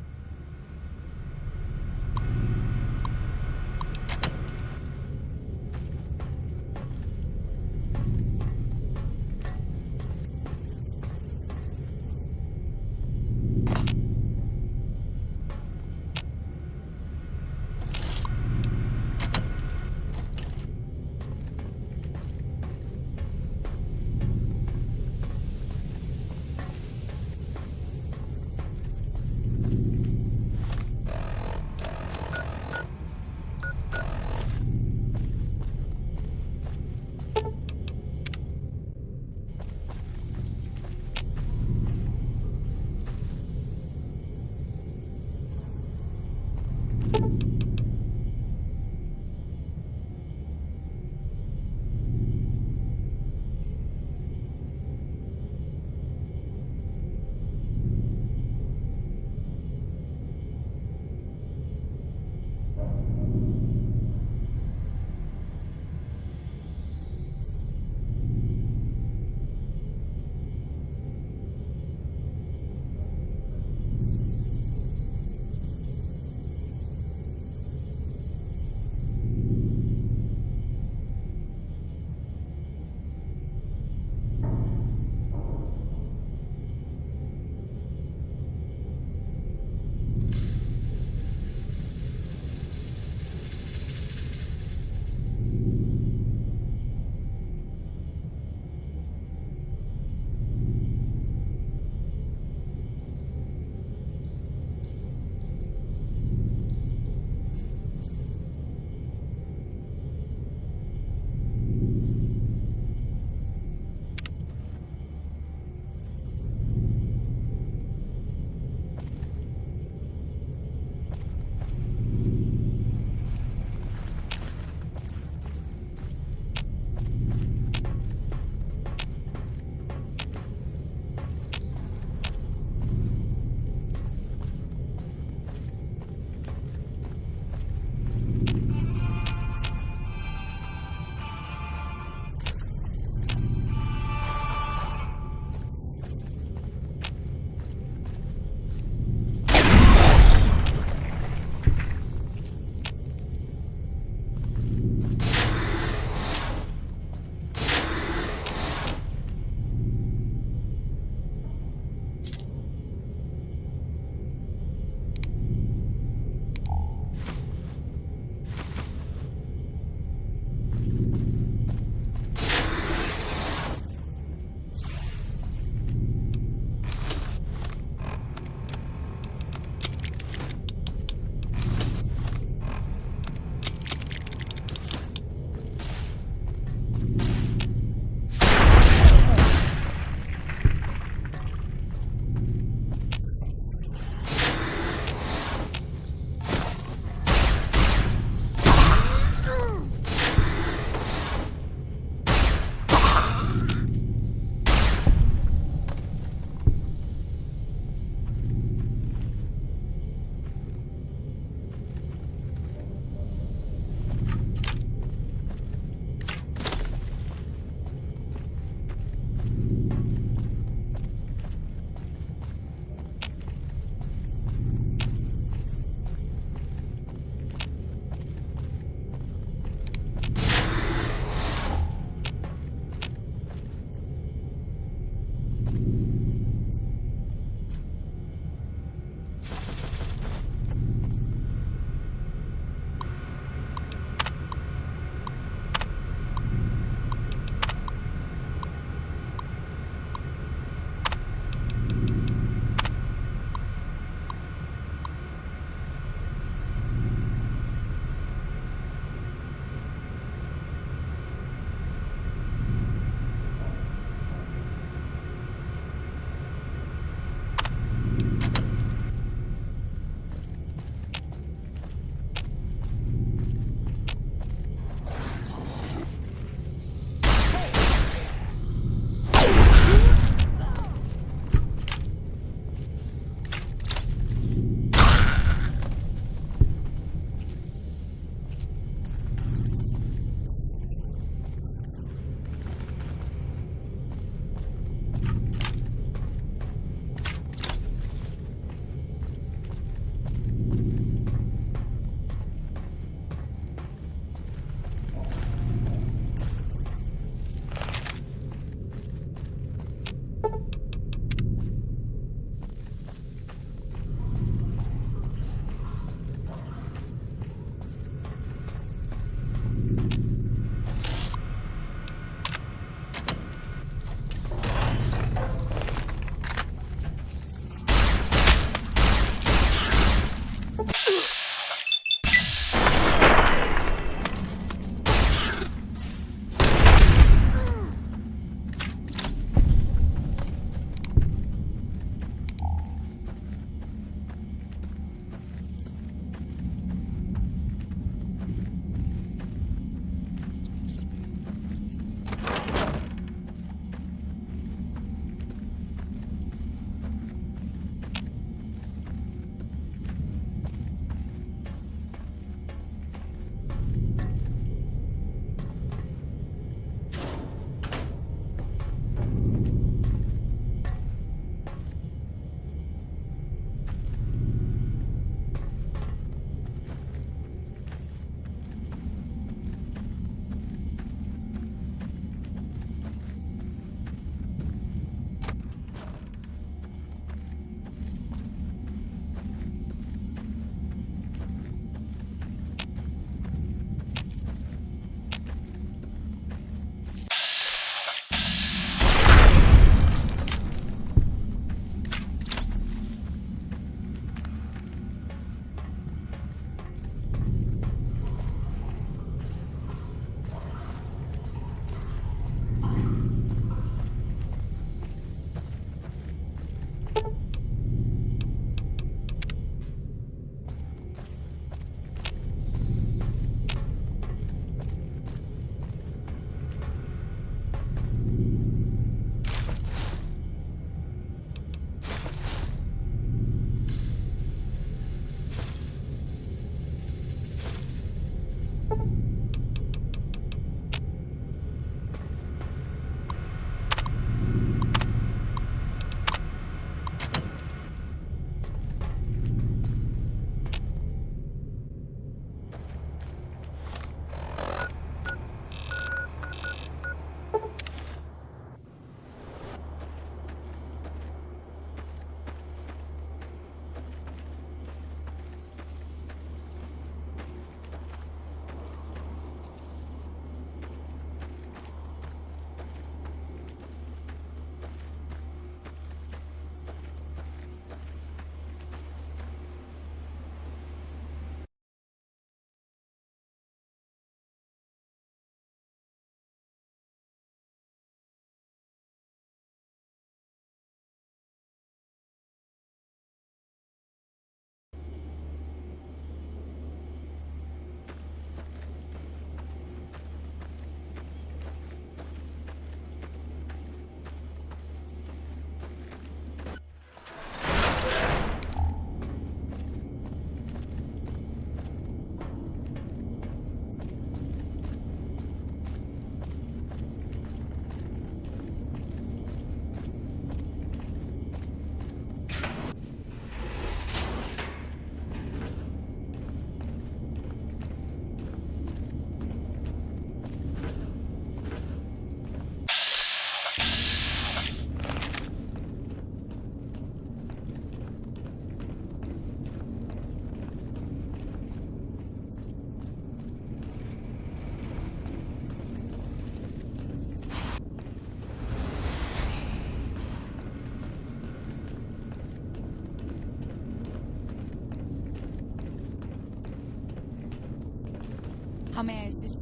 How may I assist?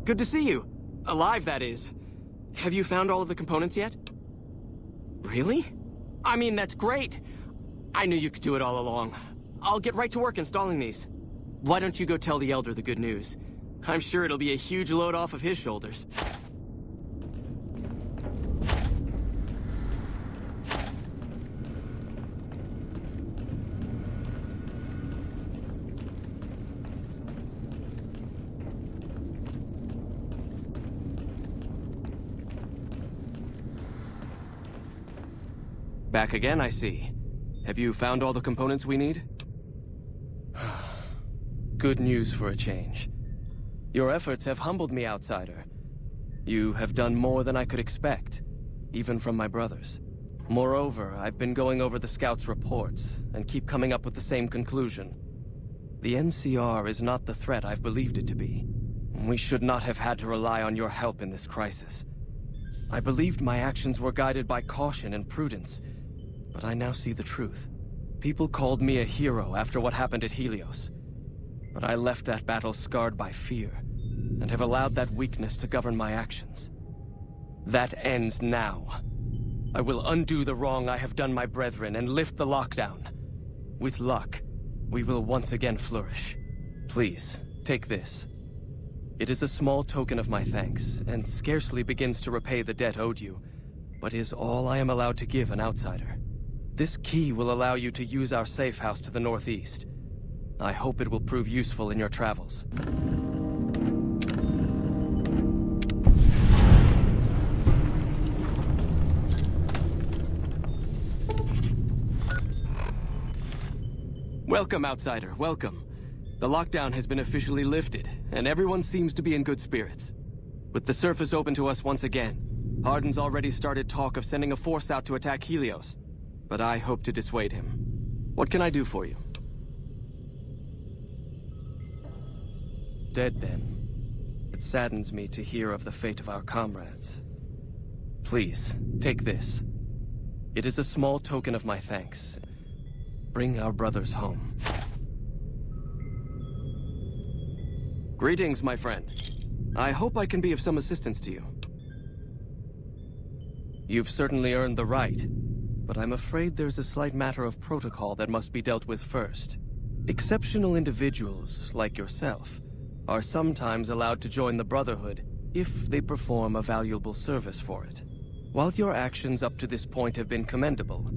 Good to see you. Alive, that is. Have you found all of the components yet? Really? I mean, that's great. I knew you could do it all along. I'll get right to work installing these. Why don't you go tell the Elder the good news? I'm sure it'll be a huge load off of his shoulders. Back again, I see. Have you found all the components we need? Good news for a change. Your efforts have humbled me, outsider. You have done more than I could expect, even from my brothers. Moreover, I've been going over the Scouts' reports, and keep coming up with the same conclusion. The NCR is not the threat I've believed it to be. We should not have had to rely on your help in this crisis. I believed my actions were guided by caution and prudence, but I now see the truth. People called me a hero after what happened at Helios. But I left that battle scarred by fear, and have allowed that weakness to govern my actions. That ends now. I will undo the wrong I have done my brethren and lift the lockdown. With luck, we will once again flourish. Please, take this. It is a small token of my thanks, and scarcely begins to repay the debt owed you, but is all I am allowed to give an outsider. This key will allow you to use our safe house to the northeast. I hope it will prove useful in your travels. Welcome, outsider, welcome. The lockdown has been officially lifted, and everyone seems to be in good spirits. With the surface open to us once again, Hardin's already started talk of sending a force out to attack Helios, but I hope to dissuade him. What can I do for you? Dead, then. It saddens me to hear of the fate of our comrades. Please, take this. It is a small token of my thanks. Bring our brothers home. Greetings, my friend. I hope I can be of some assistance to you. You've certainly earned the right, but I'm afraid there's a slight matter of protocol that must be dealt with first. Exceptional individuals, like yourself, are sometimes allowed to join the Brotherhood if they perform a valuable service for it. While your actions up to this point have been commendable,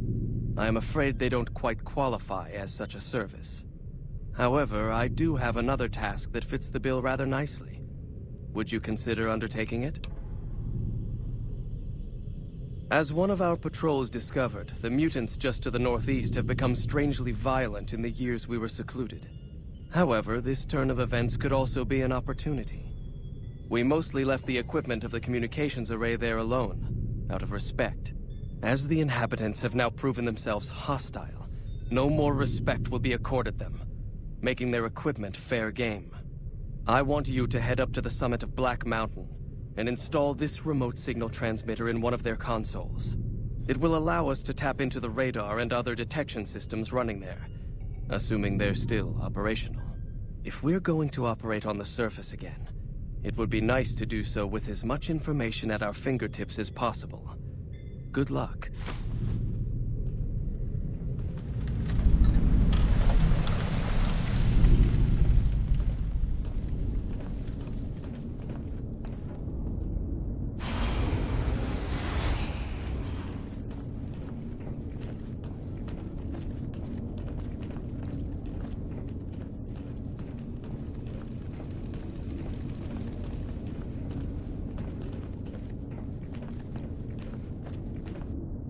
I am afraid they don't quite qualify as such a service. However, I do have another task that fits the bill rather nicely. Would you consider undertaking it? As one of our patrols discovered, the mutants just to the northeast have become strangely violent in the years we were secluded. However, this turn of events could also be an opportunity. We mostly left the equipment of the communications array there alone, out of respect. As the inhabitants have now proven themselves hostile, no more respect will be accorded them, making their equipment fair game. I want you to head up to the summit of Black Mountain and install this remote signal transmitter in one of their consoles. It will allow us to tap into the radar and other detection systems running there, assuming they're still operational. If we're going to operate on the surface again, it would be nice to do so with as much information at our fingertips as possible. Good luck.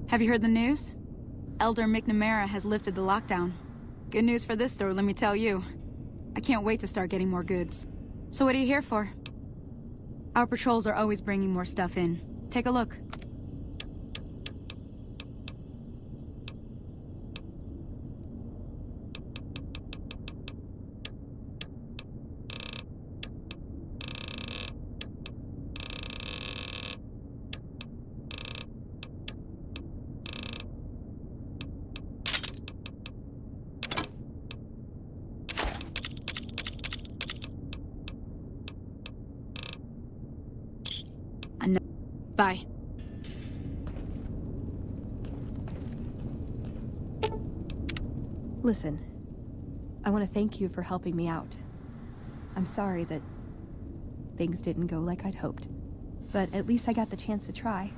Have you heard the news? Elder McNamara has lifted the lockdown. Good news for this store, let me tell you. I can't wait to start getting more goods. So what are you here for? Our patrols are always bringing more stuff in. Take a look. Bye. Listen, I want to thank you for helping me out. I'm sorry that things didn't go like I'd hoped, but at least I got the chance to try.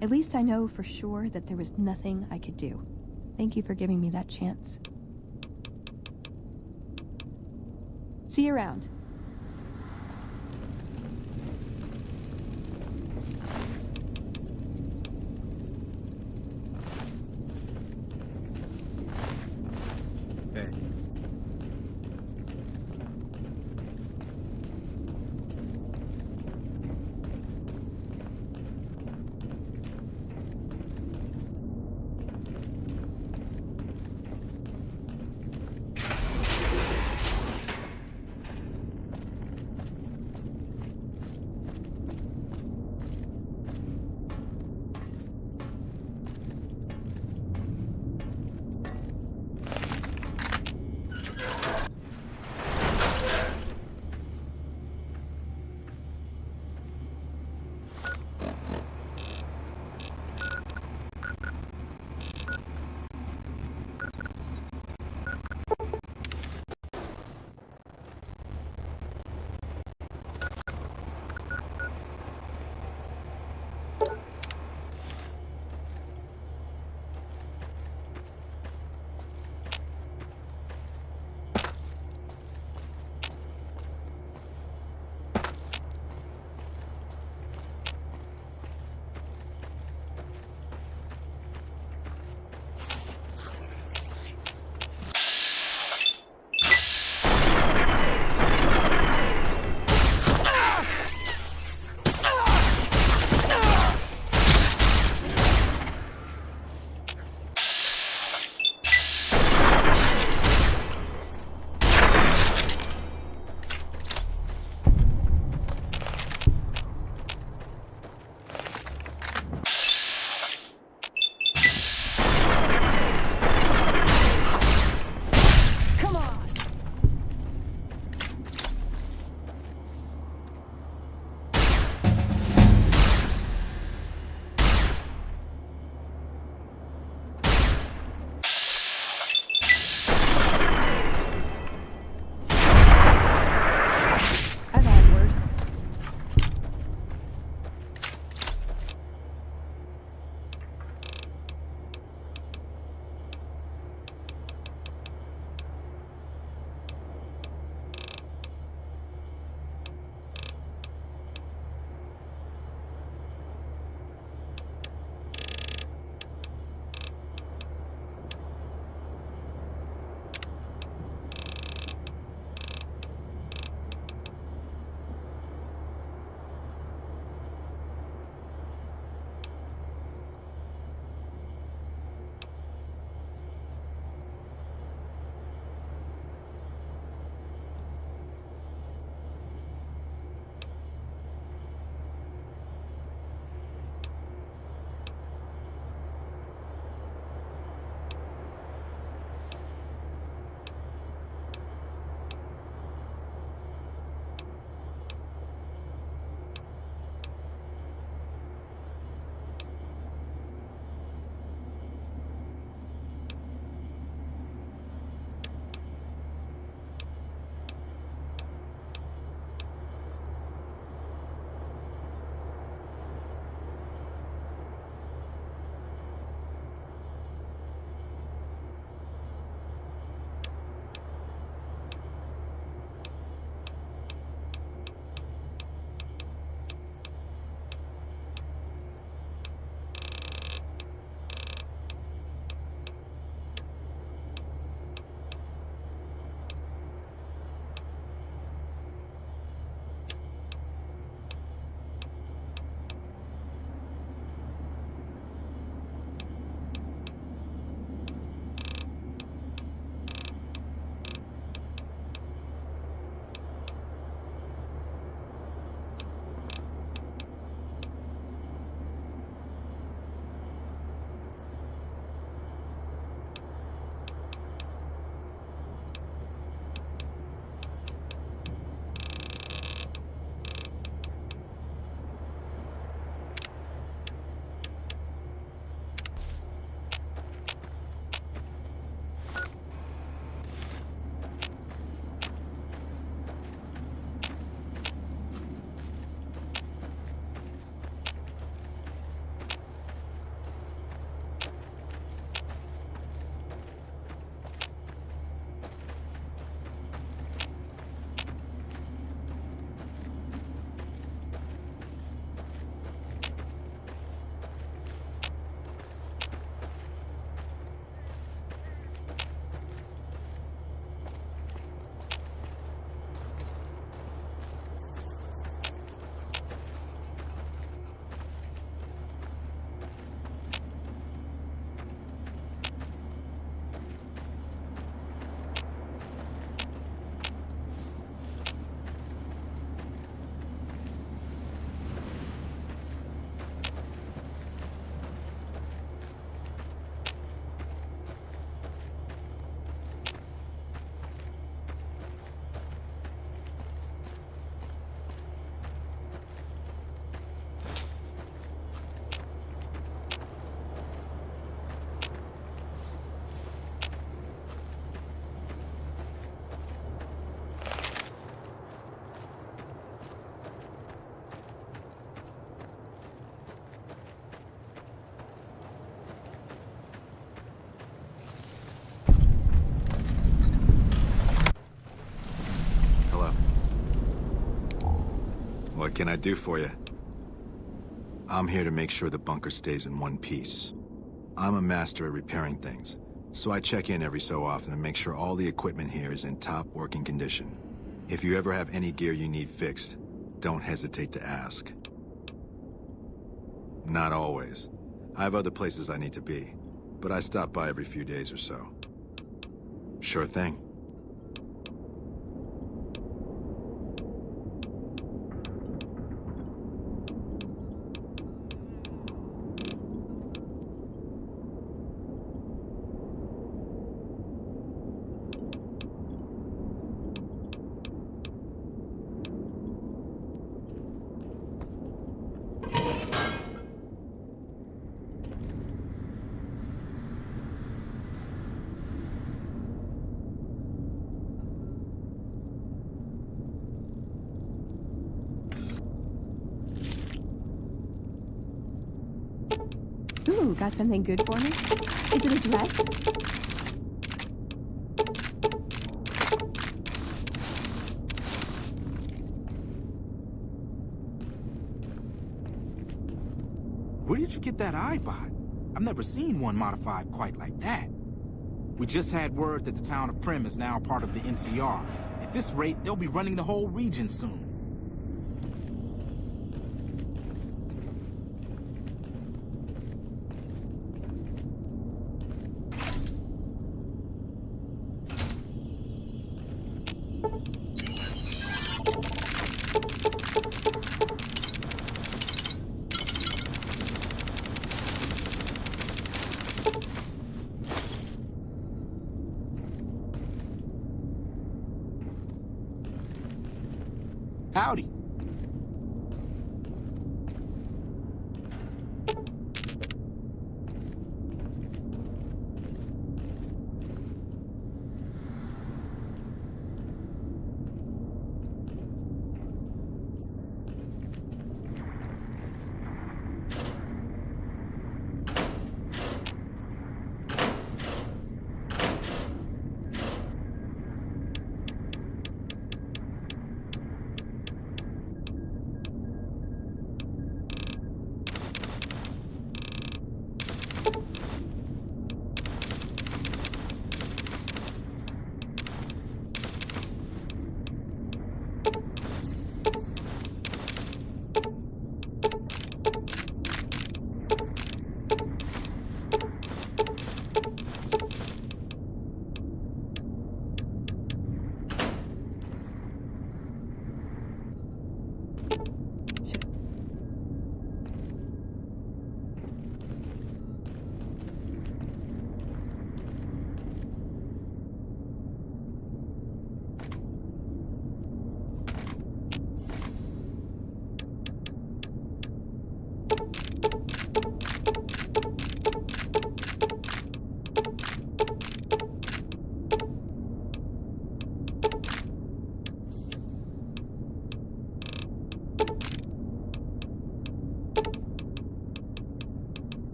At least I know for sure that there was nothing I could do. Thank you for giving me that chance. See you around. What can I do for you? I'm here to make sure the bunker stays in one piece. I'm a master at repairing things, so I check in every so often and make sure all the equipment here is in top working condition. If you ever have any gear you need fixed, don't hesitate to ask. Not always. I have other places I need to be, but I stop by every few days or so. Sure thing. Ooh, got something good for me? Is it a dress? Where did you get that iBot? I've never seen one modified quite like that. We just had word that the town of Prim is now part of the NCR. At this rate, they'll be running the whole region soon. Howdy.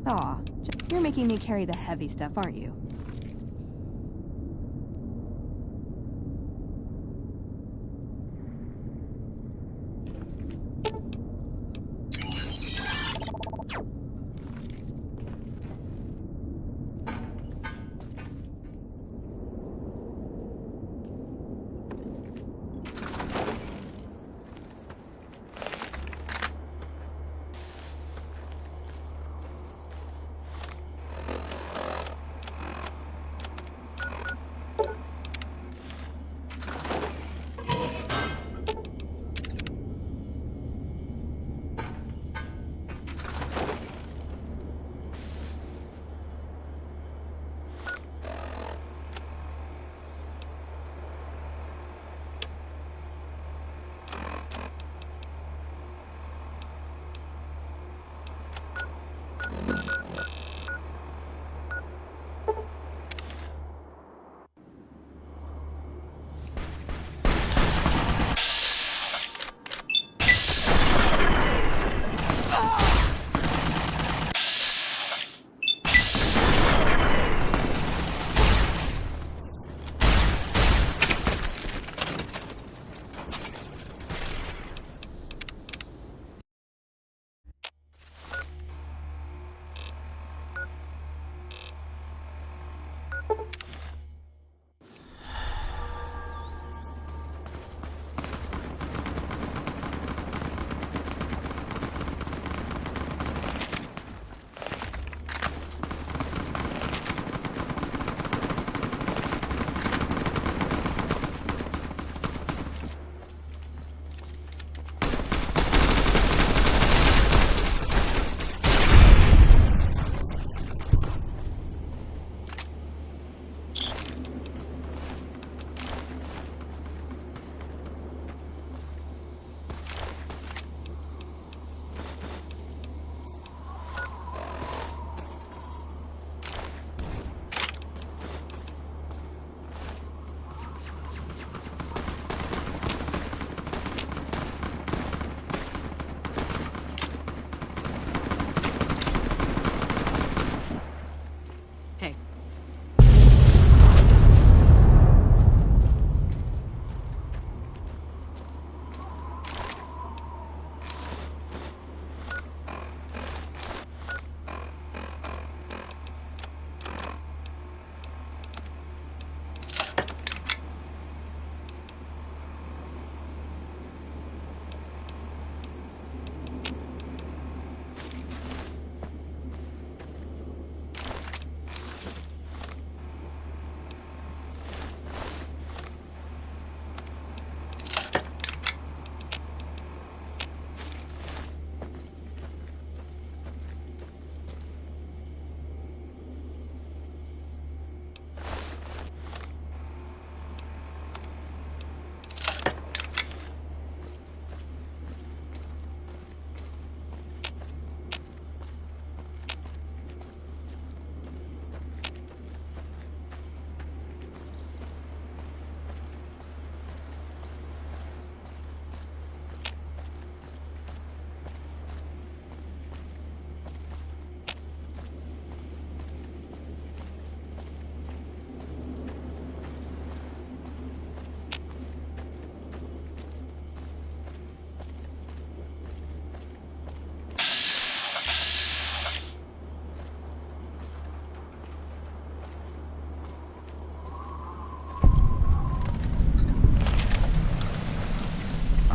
Aw, you're making me carry the heavy stuff, aren't you?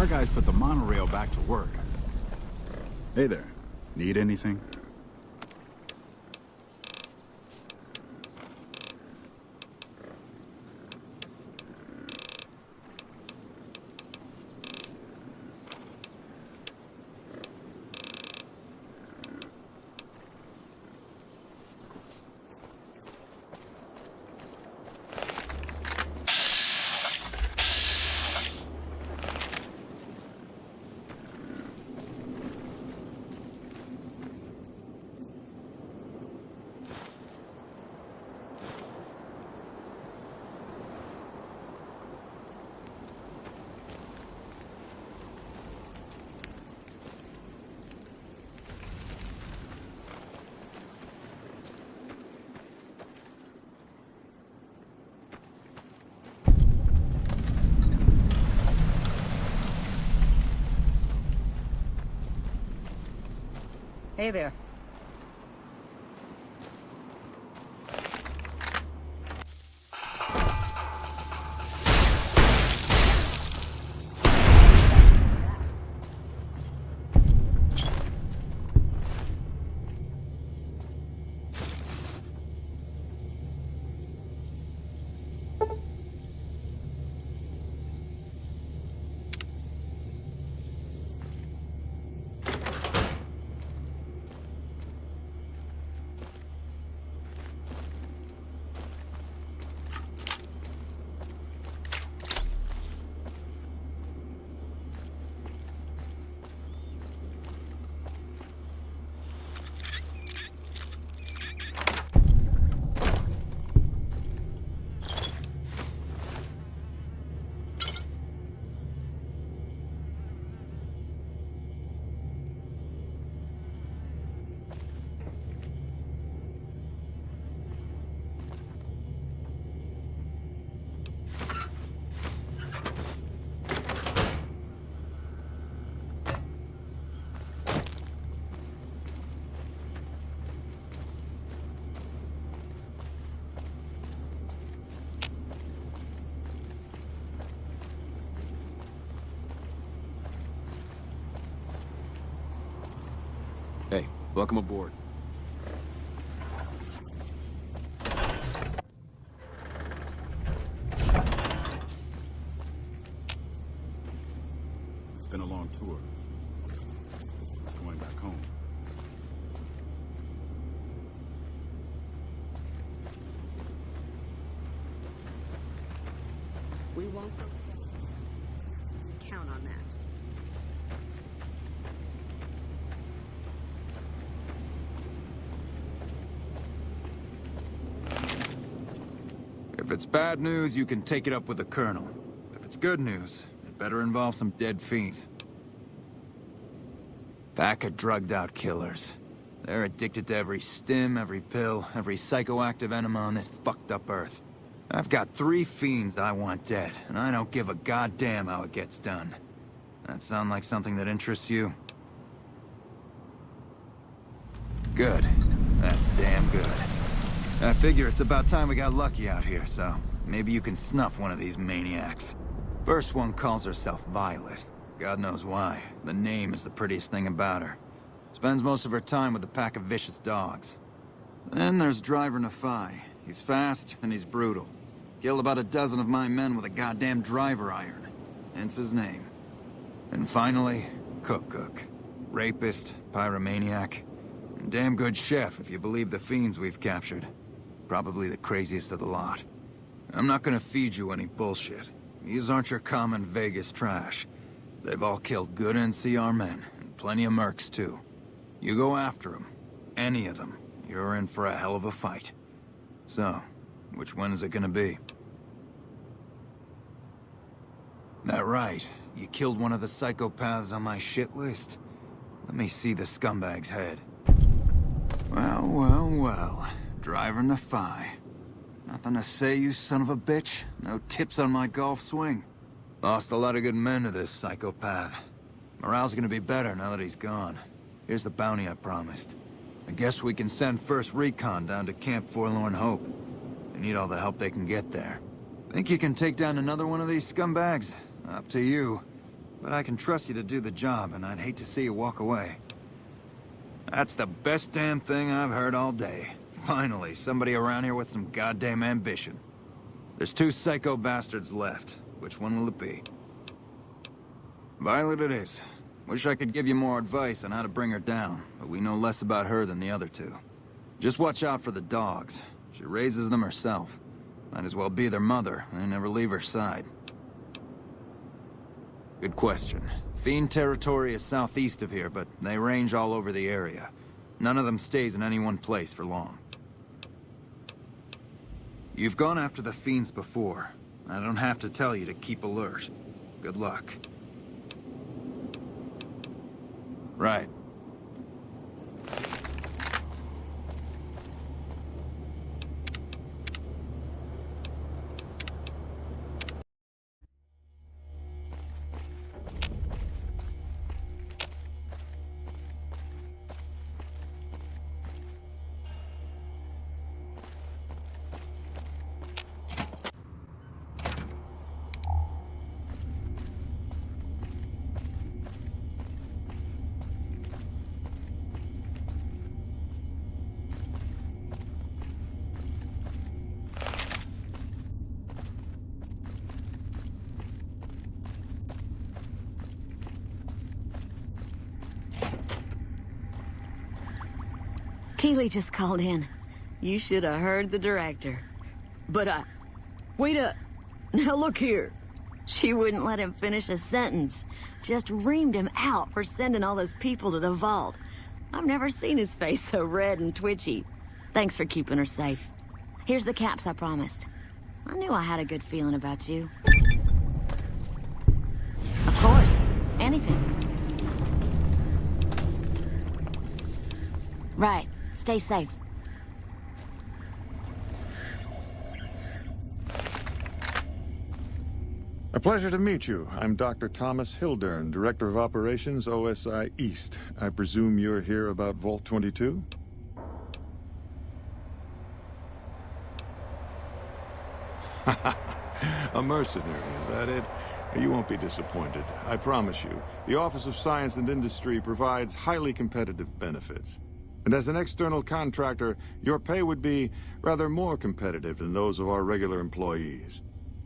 Our guys put the monorail back to work. Hey there. Need anything? Hey there. Hey, welcome aboard. It's been a long tour. It's going back home. We won't count on that. If it's bad news, you can take it up with the Colonel. If it's good news, it better involve some dead fiends. Pack of drugged-out killers. They're addicted to every stim, every pill, every psychoactive enema on this fucked-up Earth. I've got 3 fiends I want dead, and I don't give a goddamn how it gets done. That sound like something that interests you? Good. That's damn good. I figure it's about time we got lucky out here, so maybe you can snuff one of these maniacs. First one calls herself Violet. God knows why. The name is the prettiest thing about her. Spends most of her time with a pack of vicious dogs. Then there's Driver Nafai. He's fast and he's brutal. Killed about a dozen of my men with a goddamn driver iron. Hence his name. And finally, Cook. Rapist, pyromaniac, and damn good chef if you believe the fiends we've captured. Probably the craziest of the lot. I'm not gonna feed you any bullshit. These aren't your common Vegas trash. They've all killed good NCR men, and plenty of mercs too. You go after them, any of them, you're in for a hell of a fight. So, which one is it gonna be? That right, you killed one of the psychopaths on my shit list. Let me see the scumbag's head. Well. Driver Nafai. Nothing to say, you son of a bitch? No tips on my golf swing? Lost a lot of good men to this psychopath. Morale's gonna be better now that he's gone. Here's the bounty I promised. I guess we can send first recon down to Camp Forlorn Hope. They need all the help they can get there. Think you can take down another one of these scumbags? Up to you. But I can trust you to do the job, and I'd hate to see you walk away. That's the best damn thing I've heard all day. Finally, somebody around here with some goddamn ambition. There's 2 psycho bastards left. Which one will it be? Violet it is. Wish I could give you more advice on how to bring her down, but we know less about her than the other 2. Just watch out for the dogs. She raises them herself. Might as well be their mother. They never leave her side. Good question. Fiend territory is southeast of here, but they range all over the area. None of them stays in any one place for long. You've gone after the fiends before. I don't have to tell you to keep alert. Good luck. Right. Keeley just called in. You should have heard the director. But wait up. Now look here. She wouldn't let him finish a sentence. Just reamed him out for sending all those people to the vault. I've never seen his face so red and twitchy. Thanks for keeping her safe. Here's the caps I promised. I knew I had a good feeling about you. Of course. Anything. Right. Stay safe. A pleasure to meet you. I'm Dr. Thomas Hildern, Director of Operations, OSI East. I presume you're here about Vault 22? A mercenary, is that it? You won't be disappointed, I promise you. The Office of Science and Industry provides highly competitive benefits. And as an external contractor, your pay would be rather more competitive than those of our regular employees.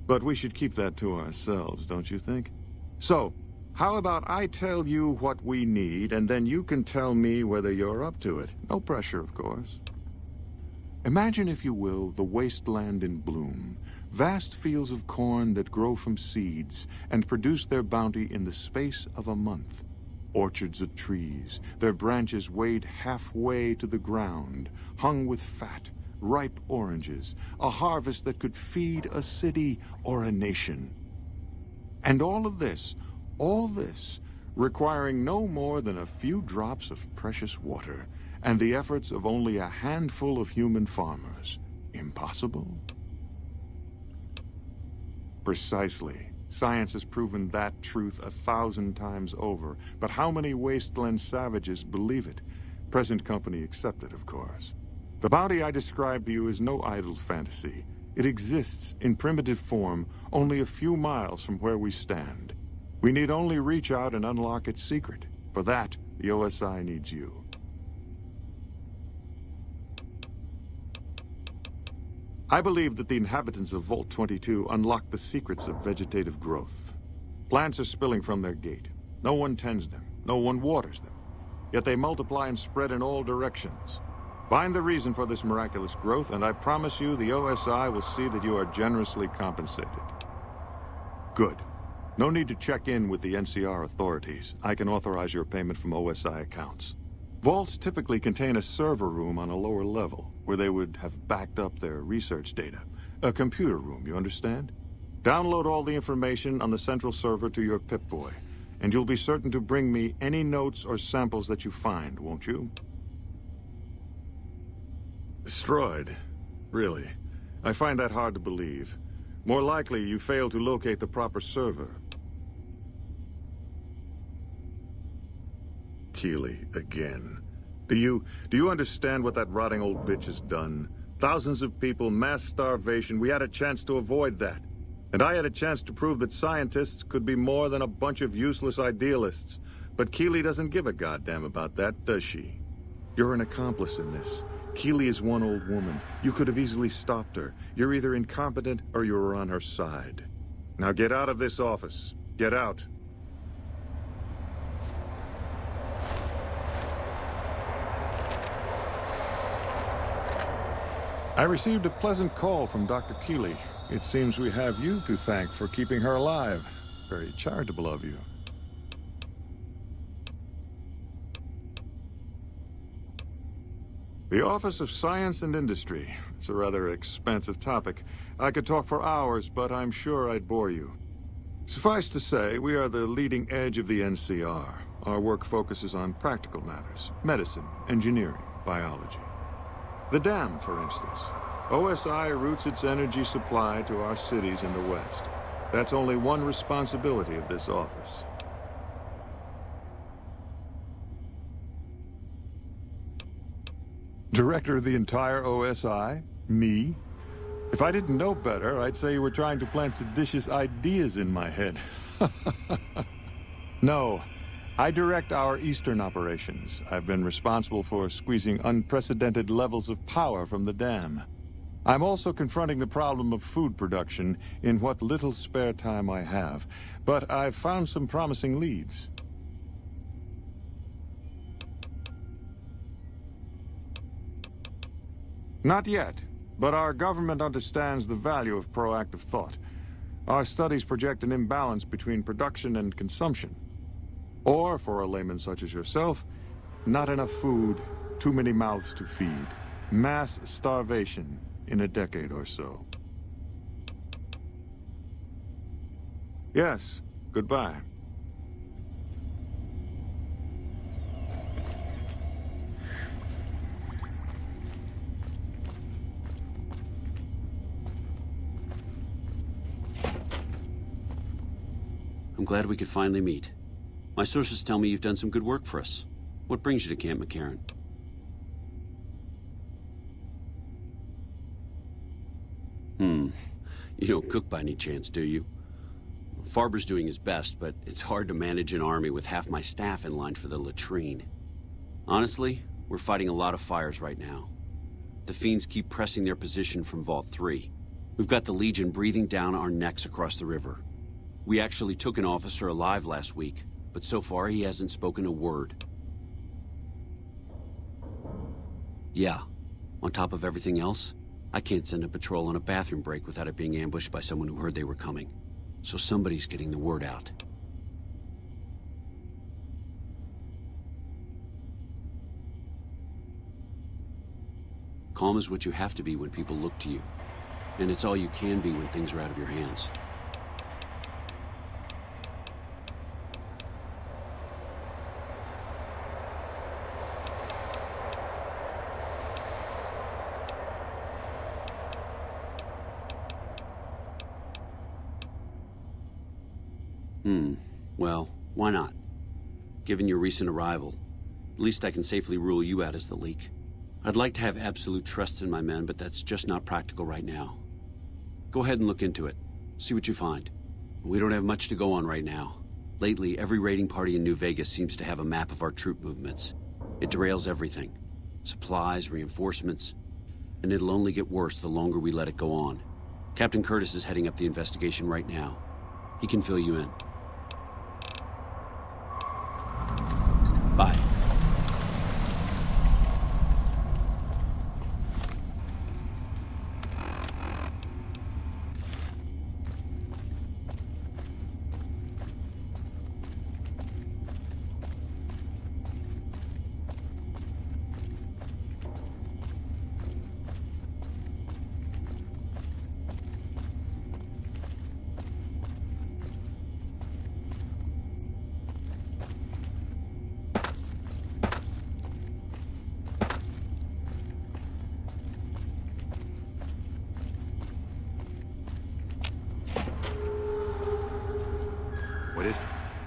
But we should keep that to ourselves, don't you think? So, how about I tell you what we need, and then you can tell me whether you're up to it. No pressure, of course. Imagine, if you will, the wasteland in bloom. Vast fields of corn that grow from seeds and produce their bounty in the space of a month. Orchards of trees, their branches weighed halfway to the ground, hung with fat, ripe oranges, a harvest that could feed a city or a nation. And all this, requiring no more than a few drops of precious water, and the efforts of only a handful of human farmers. Impossible? Precisely. Science has proven that truth 1,000 times over, but how many wasteland savages believe it? Present company accepted, of course. The bounty I described to you is no idle fantasy. It exists in primitive form only a few miles from where we stand. We need only reach out and unlock its secret. For that, the OSI needs you. I believe that the inhabitants of Vault 22 unlock the secrets of vegetative growth. Plants are spilling from their gate. No one tends them. No one waters them. Yet they multiply and spread in all directions. Find the reason for this miraculous growth, and I promise you the OSI will see that you are generously compensated. Good. No need to check in with the NCR authorities. I can authorize your payment from OSI accounts. Vaults typically contain a server room on a lower level, where they would have backed up their research data. A computer room, you understand? Download all the information on the central server to your Pip-Boy, and you'll be certain to bring me any notes or samples that you find, won't you? Destroyed? Really? I find that hard to believe. More likely, you failed to locate the proper server. Keeley, again. Do you understand what that rotting old bitch has done? Thousands of people, mass starvation. We had a chance to avoid that. And I had a chance to prove that scientists could be more than a bunch of useless idealists. But Keeley doesn't give a goddamn about that, does she? You're an accomplice in this. Keeley is one old woman. You could have easily stopped her. You're either incompetent or you're on her side. Now get out of this office. Get out. I received a pleasant call from Dr. Keeley. It seems we have you to thank for keeping her alive. Very charitable of you. The Office of Science and Industry. It's a rather expansive topic. I could talk for hours, but I'm sure I'd bore you. Suffice to say, we are the leading edge of the NCR. Our work focuses on practical matters: medicine, engineering, biology. The dam, for instance. OSI routes its energy supply to our cities in the West. That's only one responsibility of this office. Director of the entire OSI? Me? If I didn't know better, I'd say you were trying to plant seditious ideas in my head. No. I direct our eastern operations. I've been responsible for squeezing unprecedented levels of power from the dam. I'm also confronting the problem of food production in what little spare time I have, but I've found some promising leads. Not yet, but our government understands the value of proactive thought. Our studies project an imbalance between production and consumption. Or, for a layman such as yourself, not enough food, too many mouths to feed. Mass starvation in a decade or so. Yes, goodbye. I'm glad we could finally meet. My sources tell me you've done some good work for us. What brings you to Camp McCarran? You don't cook by any chance, do you? Farber's doing his best, but it's hard to manage an army with half my staff in line for the latrine. Honestly, we're fighting a lot of fires right now. The Fiends keep pressing their position from Vault 3. We've got the Legion breathing down our necks across the river. We actually took an officer alive last week, but so far he hasn't spoken a word. Yeah, on top of everything else, I can't send a patrol on a bathroom break without it being ambushed by someone who heard they were coming. So somebody's getting the word out. Calm is what you have to be when people look to you. And it's all you can be when things are out of your hands. Well, why not? Given your recent arrival, at least I can safely rule you out as the leak. I'd like to have absolute trust in my men, but that's just not practical right now. Go ahead and look into it. See what you find. We don't have much to go on right now. Lately, every raiding party in New Vegas seems to have a map of our troop movements. It derails everything. Supplies, reinforcements. And it'll only get worse the longer we let it go on. Captain Curtis is heading up the investigation right now. He can fill you in. Bye.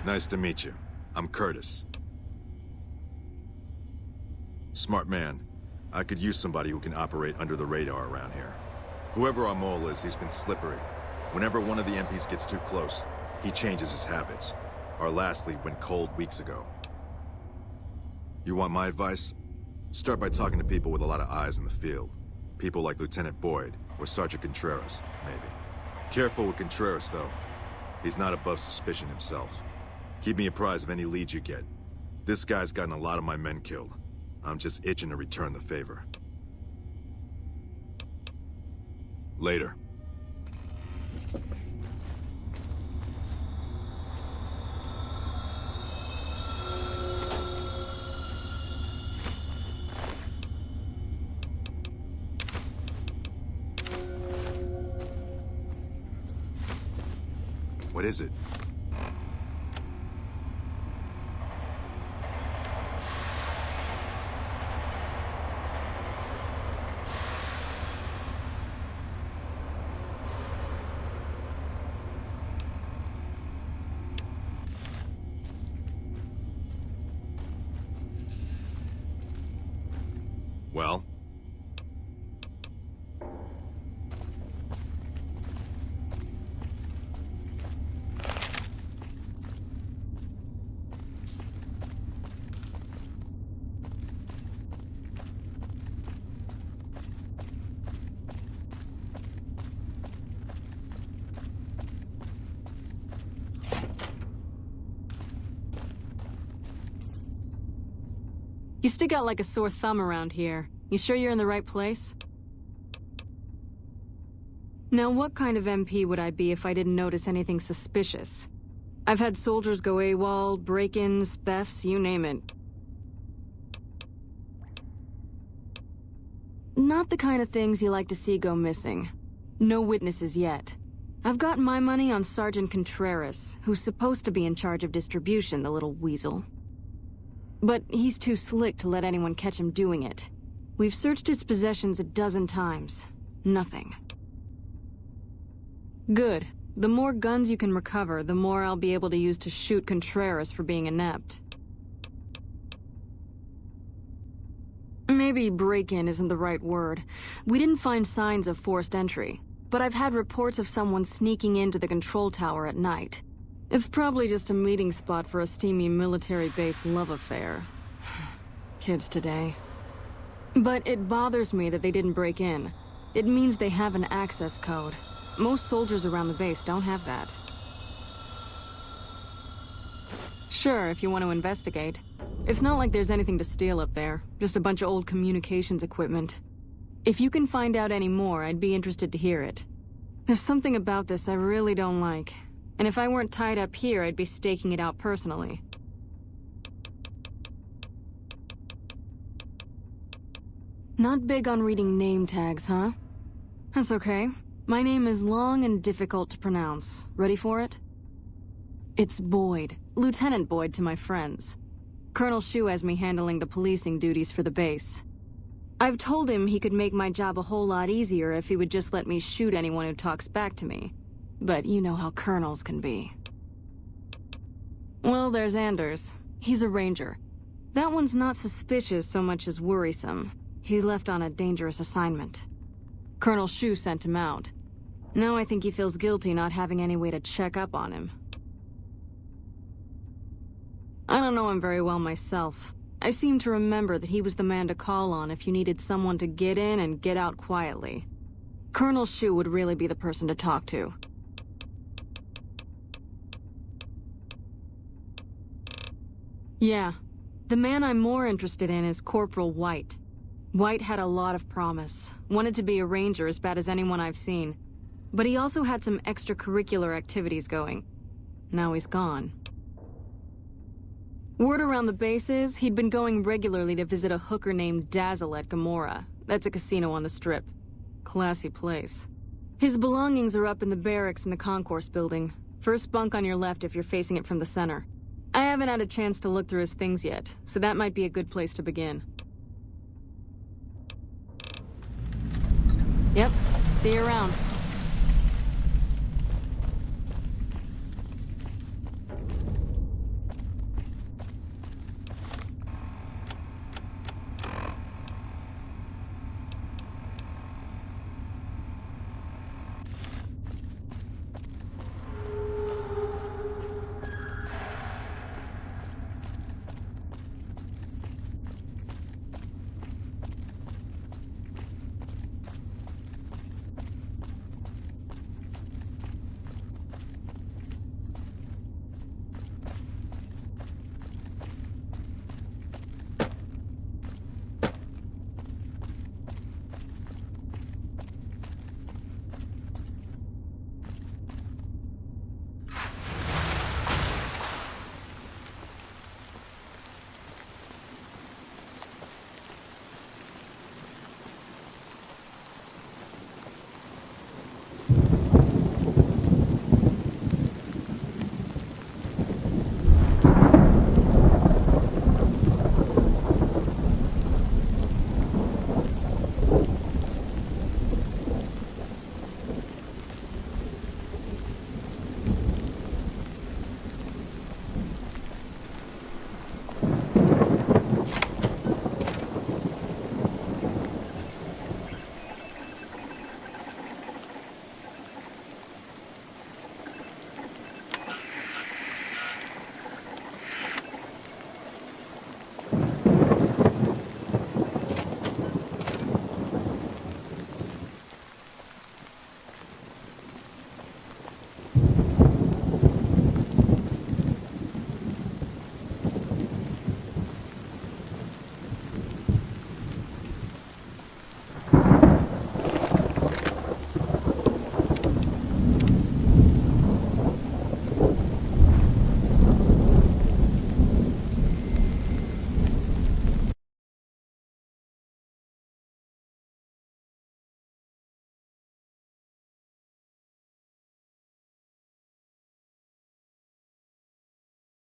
Nice to meet you. I'm Curtis. Smart man. I could use somebody who can operate under the radar around here. Whoever our mole is, he's been slippery. Whenever one of the MPs gets too close, he changes his habits. Our last lead went cold weeks ago. You want my advice? Start by talking to people with a lot of eyes in the field. People like Lieutenant Boyd, or Sergeant Contreras, maybe. Careful with Contreras, though. He's not above suspicion himself. Keep me apprised of any leads you get. This guy's gotten a lot of my men killed. I'm just itching to return the favor. Later. What is it? Well? You stick out like a sore thumb around here. You sure you're in the right place? Now, what kind of MP would I be if I didn't notice anything suspicious? I've had soldiers go AWOL, break-ins, thefts, you name it. Not the kind of things you like to see go missing. No witnesses yet. I've got my money on Sergeant Contreras, who's supposed to be in charge of distribution, the little weasel. But he's too slick to let anyone catch him doing it. We've searched his possessions a dozen times. Nothing. Good. The more guns you can recover, the more I'll be able to use to shoot Contreras for being inept. Maybe break-in isn't the right word. We didn't find signs of forced entry, but I've had reports of someone sneaking into the control tower at night. It's probably just a meeting spot for a steamy military base love affair. Kids today. But it bothers me that they didn't break in. It means they have an access code. Most soldiers around the base don't have that. Sure, if you want to investigate. It's not like there's anything to steal up there, just a bunch of old communications equipment. If you can find out any more, I'd be interested to hear it. There's something about this I really don't like. And if I weren't tied up here, I'd be staking it out personally. Not big on reading name tags, huh? That's okay. My name is long and difficult to pronounce. Ready for it? It's Boyd. Lieutenant Boyd to my friends. Colonel Shu has me handling the policing duties for the base. I've told him he could make my job a whole lot easier if he would just let me shoot anyone who talks back to me. But you know how colonels can be. Well, there's Anders. He's a ranger. That one's not suspicious so much as worrisome. He left on a dangerous assignment. Colonel Shu sent him out. Now I think he feels guilty not having any way to check up on him. I don't know him very well myself. I seem to remember that he was the man to call on if you needed someone to get in and get out quietly. Colonel Shu would really be the person to talk to. Yeah. The man I'm more interested in is Corporal White. White had a lot of promise. Wanted to be a ranger as bad as anyone I've seen. But he also had some extracurricular activities going. Now he's gone. Word around the base is he'd been going regularly to visit a hooker named Dazzle at Gamora. That's a casino on the Strip. Classy place. His belongings are up in the barracks in the concourse building. First bunk on your left if you're facing it from the center. I haven't had a chance to look through his things yet, so that might be a good place to begin. Yep, see you around.